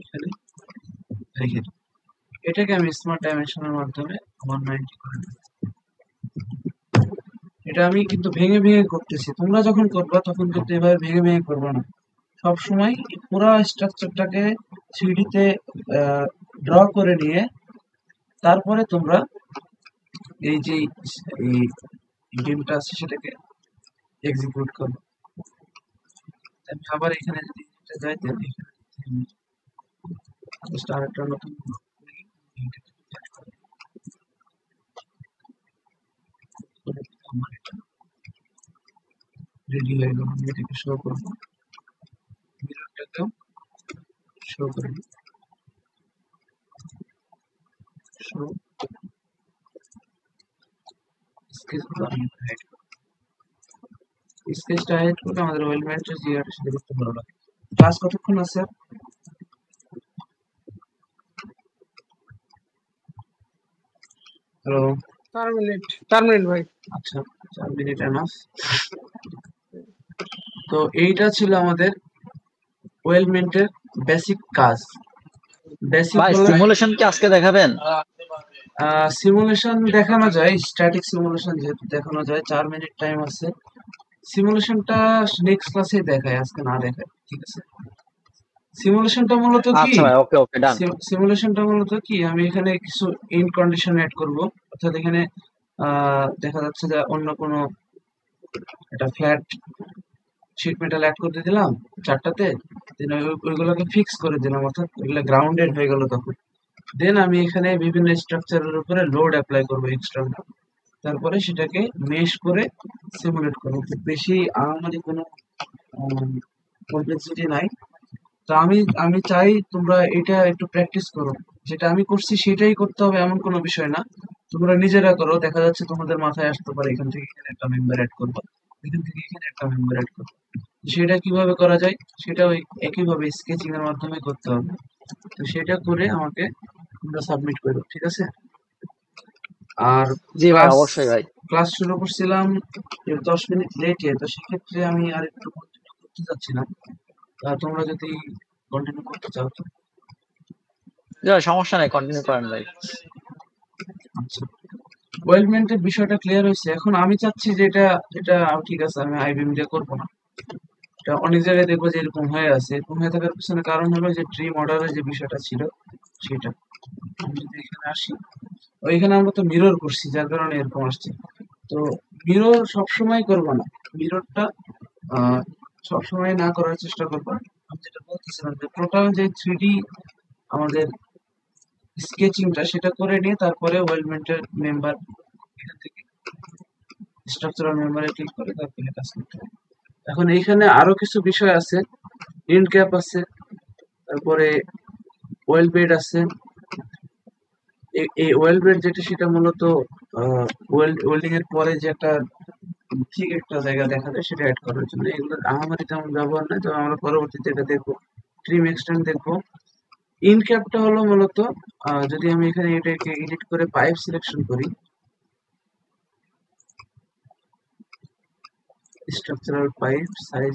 A: এখানে দেখেন এটাকে আমি স্মার্ট ডাইমেনশনের মাধ্যমে 190 করে দিই। এটা আমি কিন্তু ভেঙে ভেঙে করতেছি, তোমরা যখন করবা তখন কিন্তু এভাবে ভেঙে ভেঙে করবা না, সবসময় পুরো স্ট্রাকচারটাকে 3D তে ড্র করে নিয়ে তারপরে তোমরা এই যে এই গেমটা আছে সেটাকে এক্সিকিউট করো। আমি আবার এখানে যদি যাই তাহলে এখানে জাস্ট আরেকটা নতুন রেডি হয়ে গেল, আমি এটাকে শো করবো, মিররটাকেও শো করে দিই, শো স্কেচগুলো আমি হাইড করব, স্কেচটা হাইড করলে আমাদের ওয়েল ম্যানেজার জিআর সাথে দেখতে ভালো লাগে। ক্লাস কতক্ষণ আছে? হ্যালো,
D: 4 মিনিট, 4 মিনিট ভাই।
A: আচ্ছা 4 মিনিট এনাফ। তো এইটা ছিল আমাদের ওয়েলমেন্টের বেসিক কাজ। বেসিক
C: ভাই
A: বলা
C: সিমুলেশন কি আজকে দেখাবেন?
A: সিমুলেশন দেখানো যায়, স্ট্যাটিক সিমুলেশন যেহেতু দেখানো যায়, 4 মিনিট টাইম আছে। সিমুলেশনটা নেক্সট ক্লাসে দেখায়, আজকে না দেখায়, ঠিক আছে? সিমুলেশনটা মূলত কি,
C: আচ্ছা ভাই, ওকে ওকে ডান।
A: সিমুলেশনটা মূলত কি, আমি এখানে কিছু ইন কন্ডিশন অ্যাড করব, অর্থাৎ এখানে দেখা যাচ্ছে যে অন্য কোনো একটা ফ্ল্যাট শিট মেটাল অ্যাড করে দিলাম 4টাতে, দেন ওইগুলোকে ফিক্স করে দিলাম, অর্থাৎ ওইগুলো গ্রাউন্ডেড হয়ে গেল তখন। দেন আমি এখানে বিভিন্ন স্ট্রাকচারের উপরে লোড অ্যাপ্লাই করবো এক্সটার্নাল, তারপরে সেটাকে মেশ করে সিমুলেট করবো। খুব বেশি আমাদের কোনো কমপ্লেক্সিটি নাই। তো আমি আমি চাই তোমরা এটা একটু প্র্যাকটিস করো, যেটা আমি করছি সেটাই করতে হবে এমন কোনো বিষয় না, তোমরা নিজেরা করো, দেখা যাচ্ছে তোমাদের মাথায় আসতে পারে এখান থেকে এখানে একটা মেম্বার অ্যাড করবো, এখান থেকে এখানে একটা মেম্বার অ্যাড করবো। সেটা কিভাবে করা যায় সেটা ওই একইভাবে স্কেচিং এর মাধ্যমে করতে হবে। তো সেটা করে আমাকে তোমরা সাবমিট করো, ঠিক আছে? আর
C: জি ভাই,
A: ক্লাস
C: অবশ্যই ভাই।
A: ক্লাস শুরু করছিলাম 10 মিনিট লেটে, তো সেক্ষেত্রে আমি আর একটু কন্টিনিউ করতে চাচ্ছি না। তোমরা যদি কন্টিনিউ করতে চাও তো
C: জি ভাই, সমস্যা নাই, কন্টিনিউ করেন ভাই।
A: আচ্ছা। ওয়েলমেন্টের বিষয়টা ক্লিয়ার হয়েছে, এখন আমি চাচ্ছি যে এটা এটা ঠিক আছে, আমি আইবিএম দিয়ে করবো না। এটা অনেক জায়গায় দেখবো যে এরকম হয়ে আছে, এরকম হয়ে থাকার পিছনে কারণ হলো যে ড্রিম অর্ডারের যে বিষয়টা ছিল সেটা। আমি যদি এখানে আসি, ওইখানে আমরা তো মিরর করছি যার কারণে এরকম আসছে। তো মিরর সবসময় করবো না, মিররটা আহ সবসময় না করার চেষ্টা করবো। আমি যেটা বলতেছিলাম যে টোটাল যে 3D আমাদের স্কেচিংটা সেটা করে নিয়ে তারপরে ওয়েলমেন্টের মেম্বার এখান থেকে স্ট্রাকচারাল মেম্বারে ক্লিক করে তারপরে কাজ করতে হবে। এখন এইখানে আরো কিছু বিষয় আছে, ইন্ড ক্যাপ আছে, তারপরে ওয়েল বেড আছে। এই ওয়েল বেড যেটা সেটা মূলত ওয়েল্ডিং এর পরে যে একটা ঠিক একটা জায়গা দেখা যায় সেটা অ্যাড করার জন্য, এগুলো আমাদের তেমন ব্যবহার নাই, তবে আমরা পরবর্তীতে এটা দেখবো, ট্রিম এক্সটেন্ড দেখবো। ইন ক্যাপটা হলো মূলত যদি আমি এখানে এটাকে এডিট করে পাইপ সিলেকশন করি, স্ট্রাকচারাল পাইপ সাইজ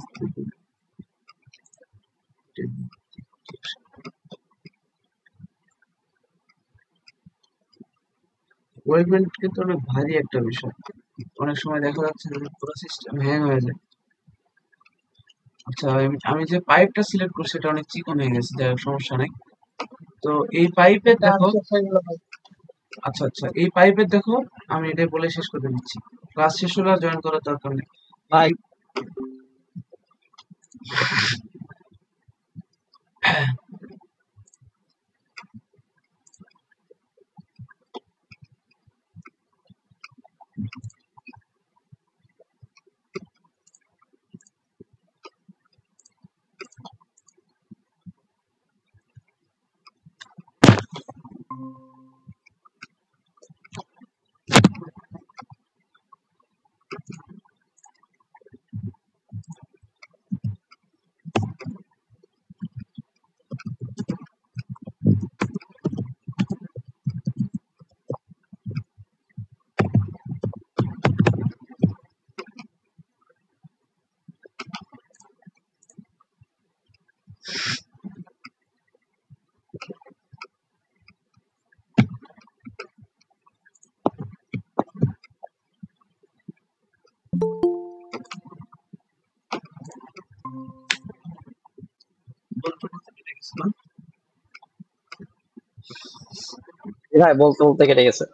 A: ওয়েলমেন্ট কিন্তু অনেক ভারী একটা বিষয়, অনেক সময় দেখা যাচ্ছে যে পুরো সিস্টেম হ্যাং হয়ে যায়। আচ্ছা আমি যে পাইপটা সিলেক্ট করছি এটা অনেক চিকন হয়ে গেছে, যাই হোক সমস্যা নাই। তো এই পাইপের দেখো,
D: শেষ হয়ে গেল ভাই।
A: আচ্ছা আচ্ছা এই পাইপের দেখো, আমি এটা বলে শেষ করে দিচ্ছি, ক্লাস শেষ হলে আর জয়েন করার দরকার নেই।
C: ভাই
A: না?
C: ভাই বলতে বলতে কেটে গেছে।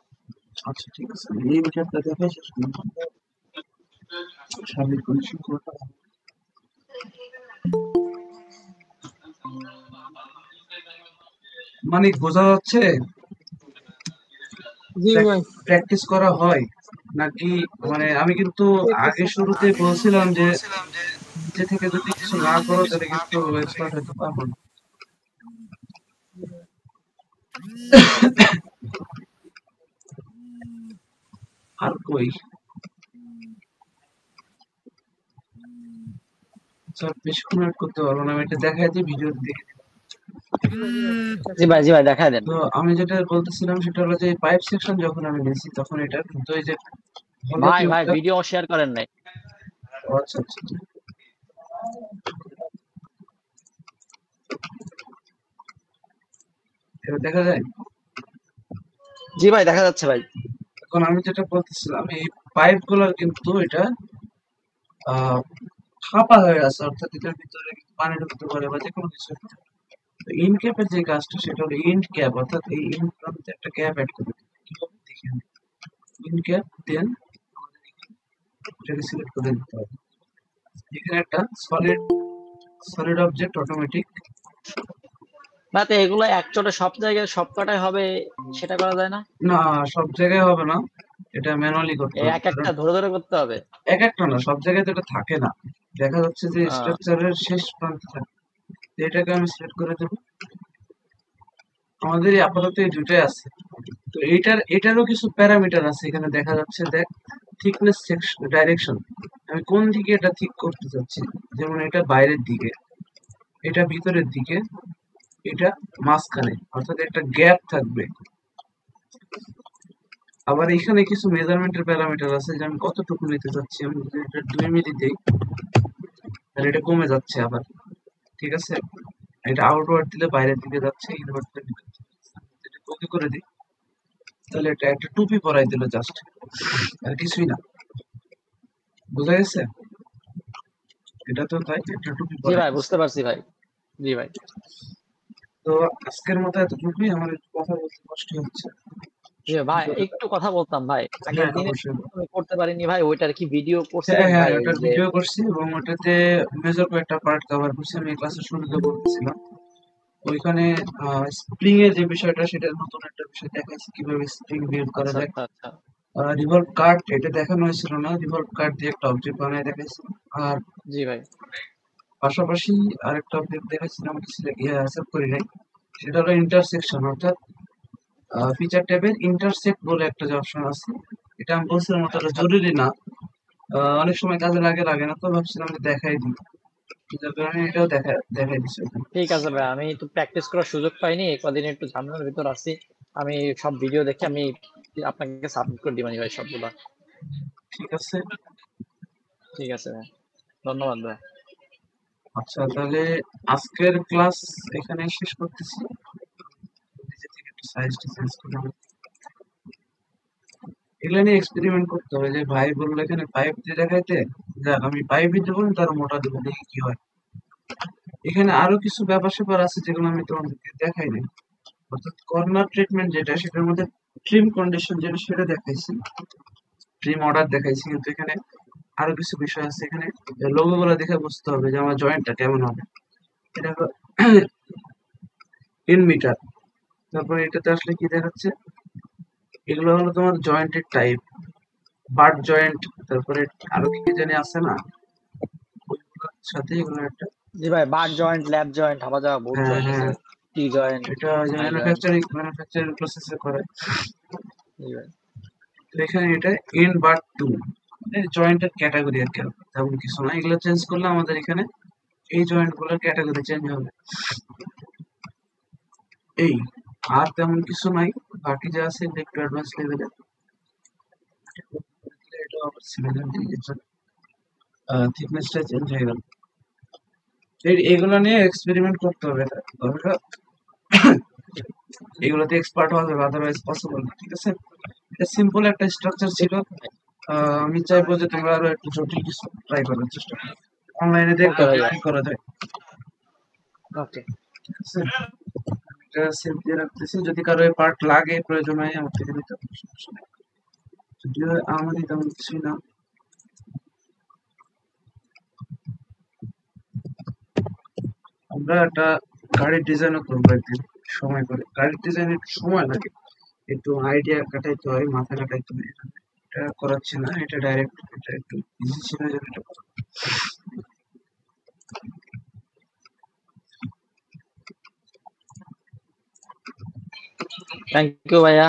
A: আচ্ছা ঠিক আছে, এই বিষয়টা দেখে শেষ করুন। সার্বিক পরিশীলন করতে হবে। মানে বোঝা যাচ্ছে
D: জি ভাই।
A: প্র্যাকটিস করা হয় নাকি? মানে আমি কিন্তু আগে শুরুতে বলছিলাম যে নিজে থেকে যদি কিছু না করো তাহলে কিন্তু এক্সপার্ট হতে পারবো না। আর কই স্যার বেশিক্ষণ ওয়েট করতে পারবো না, আমি এটা দেখাই দিই ভিডিও দেখে।
C: জি ভাই দেখায় দেন।
A: তো আমি যেটা বলতেছিলাম সেটা হলো যে পাইপ সেকশন যখন আমি নিয়েছি তখন এটা কিন্তু এই যে
C: ভাই
A: টিউবটা।
C: ভিডিও শেয়ার করেন নাই।
A: আচ্ছা আচ্ছা, এটা দেখা যায়।
C: জি ভাই দেখা যাচ্ছে ভাই।
A: এখন আমি যেটা বলতেছিলাম এই পাইপ গুলার কিন্তু এটা ফাঁপা হয়ে আছে, অর্থাৎ এটার ভিতরে পানি ঢুকতে পারে বা যে কোনো কিছু। তো ইন ক্যাপের যে কাজটা সেটা হলো ইন্ড ক্যাপ, অর্থাৎ এই ইন্ড প্রান্তে একটা ক্যাপ অ্যাড করবে। কিভাবে দেখেন, ইন ক্যাপ দেন এটাকে সিলেক্ট করে দিতে হবে। এখানে একটা সলিড অবজেক্ট অটোমেটিক।
C: না তো এগুলো একচোটে সব জায়গায় সব কটাই হবে সেটা করা যায় না?
A: না, সব জায়গায় হবে না, এটা ম্যানুয়ালি করতে হবে।
C: এক একটা ধরে ধরে করতে হবে?
A: এক একটা না, সব জায়গায় তো এটা থাকে না। দেখা যাচ্ছে যে
C: আহ,
A: স্ট্রাকচারের শেষ প্রান্তে থাকে। তো এটাকে আমি সিলেক্ট করে দেব। আমাদের এই আপাতত এই দুটাই আছে। তো এটারও কিছু প্যারামিটার আছে এখানে দেখা যাচ্ছে। দেখ, থিকনেস ডাইরেকশন, আমি কোন দিকে এটা ঠিক করতে চাচ্ছি। যেমন এটা বাইরের দিকে, এটা ভিতরের দিকে, এটা মাঝখানে, অর্থাৎ একটা গ্যাপ থাকবে। আবার এখানে কিছু মেজারমেন্টের প্যারামিটার আছে যে আমি কতটুকু নিতে চাচ্ছি। আমি যদি এটা 2 মিলি দেই তাহলে এটা কমে যাচ্ছে আবার, ঠিক আছে। এটা আউটওয়ার্ড দিলে বাইরের দিকে যাচ্ছে, ইনওয়ার্ড দিলে ভিতরের দিকে যাচ্ছে। এটা ওকে করে দিই, তাহলে এটা একটা টুপি পরাই দিল জাস্ট, আর কিছুই না। বোঝা গেছে? এটা তো তাই, একটা টুপি
C: জি
A: পরাই
C: ভাই
A: দিচ্ছে।
C: বুঝতে পারছি ভাই। জি ভাই।
A: তো আজকের মতো এতটুকুই, আমার একটু কথা বলতে কষ্ট হচ্ছে।
C: জি ভাই একটু কথা বলতাম ভাই, আগের
A: হ্যাঁ
C: দিনে
A: অবশ্যই।
C: আমি করতে পারিনি ভাই, ওইটার কি ভিডিও
A: হ্যাঁ
C: করছিলেন
A: হ্যাঁ,
C: ভাই? ওই
A: ওটার
C: যে
A: ভিডিও করছি এবং ওটাতে মেজর কয়েকটা পার্ট কভার করছি। আমি ক্লাসের শুরুতে বলতেছিলাম ওইখানে স্প্রিং এর যে বিষয়টা, সেটা নতুন একটা বিষয় দেখাইছি, কিভাবে স্প্রিং বিল্ড করা
C: আচ্ছা
A: যায়।
C: আচ্ছা আচ্ছা।
A: রিভলভ কার্ট এটা দেখানো হয়েছিল না, রিভলভ কার্ট দিয়ে একটা অবজেক্ট বানায় দেখাইছি। আর
C: জি ভাই।
A: পাশাপাশি আরেকটা অবজেক্ট দেখাচ্ছিলাম, সেভ করি নাই, সেটা হলো ইন্টারসেকশন, অর্থাৎ ফিচার ট্যাবের ইন্টারসেক্ট বলে একটা যে অপশন আছে। এটা আমি বলছিলাম অতটা
C: আচ্ছা
A: জরুরি না, অনেক সময় কাজে লাগে না, তো ভাবছিলাম যে দেখাই দিই, যার কারণে এটাও দেখাই দিচ্ছি এখানে।
C: ঠিক আছে ভাই, আমি তো প্র্যাকটিস করার সুযোগ পাইনি, কদিন একটু ঝামেলার ভিতর আছি। আমি সব ভিডিও দেখে আমি আপনাকে সাবমিট করে দিবানি ভাই সবগুলা।
A: ঠিক আছে।
C: ঠিক আছে ভাই, ধন্যবাদ ভাই।
A: আচ্ছা তাহলে আজকের ক্লাস এখানে শেষ করতেছি। নিজে থেকে একটু সাইজটা চেঞ্জ করে নেবো। এগুলো নিয়ে এক্সপেরিমেন্ট করতে হবে। যে ভাই বললো এখানে পাইপ দিয়ে দেখাইতে, যাক আমি পাইপই দেবো না, তার মোটা দেবো, দেখি কি হয়। এখানে আরো কিছু ব্যাপার স্যাপার আছে যেগুলো আমি তোমাদেরকে দেখাই নাই। অর্থাৎ কর্নার ট্রিটমেন্ট যেটা, সেটার মধ্যে ট্রিম কন্ডিশন যেটা সেটা দেখাইছি, ট্রিম অর্ডার দেখাইছি, কিন্তু এখানে আরো কিছু বিষয় আছে। এখানে লোগো গুলো দেখে বুঝতে হবে যে আমার জয়েন্টটা কেমন হবে। এটা হলো ইন মিটার। তারপরে এটাতে আসলে কি দেখাচ্ছে, এগুলো হলো তোমার জয়েন্টের টাইপ, বাট জয়েন্ট, তারপরে আরো কি কি জানি আছে না, ওইগুলোর সাথে এগুলো একটা।
C: জি ভাই, বার জয়েন্ট, ল্যাব জয়েন্ট, হাবা যাওয়া বহুত
A: হ্যাঁ
C: জয়েন্ট আছে।
A: হ্যাঁ,
C: টি জয়েন্ট,
A: এটা যে
C: আই জয়েন্ট।
A: ম্যানুফ্যাকচারিং প্রসেসে করে।
C: জি ভাই।
A: তো এখানে এটা ইন বাট টু, জয়েন্টের ক্যাটাগরি আর কি, তেমন কিছু না। এগুলো চেঞ্জ করলে আমাদের এখানে এই জয়েন্ট গুলোর ক্যাটাগরি চেঞ্জ হবে। এই আর তেমন কিছু নাই, বাকি যা আছে এগুলো একটু অ্যাডভান্স লেভেলে। এটা আবার সিমিলার থিকনেসটা চেঞ্জ হয়ে গেল। এগুলো নিয়ে এক্সপেরিমেন্ট করতে হবে। এগুলোতে এক্সপার্ট হওয়া যাবে, আদারওয়াইজ পসিবল না, ঠিক আছে। এটা সিম্পল একটা স্ট্রাকচার ছিল। আমি চাইবো যে তোমরা আরো একটু জটিল কিছু ট্রাই করার চেষ্টা করো, অনলাইনে দেখবা
C: ওকে ভাইয়া।
A: কি করা যায়।
C: ওকে।
A: ঠিক আছে, এটা সেভ দিয়ে রাখতেছি, যদি কারো এই পার্ট লাগে প্রয়োজন হয় আমার থেকে নিতে পারো, সমস্যা নেই। যদিও আমারই তেমন কিছুই না। আমরা একটা গাড়ির ডিজাইনও করবো একদিন সময় করে। গাড়ির ডিজাইন একটু সময় লাগে, একটু আইডিয়া কাটাইতে হয়, মাথা কাটাইতে হয়। এটা করাচ্ছি না, এটা ডাইরেক্ট, এটা একটু ইজি ছিল যে এটা করা।
C: থ্যাংক ইউ ভাইয়া।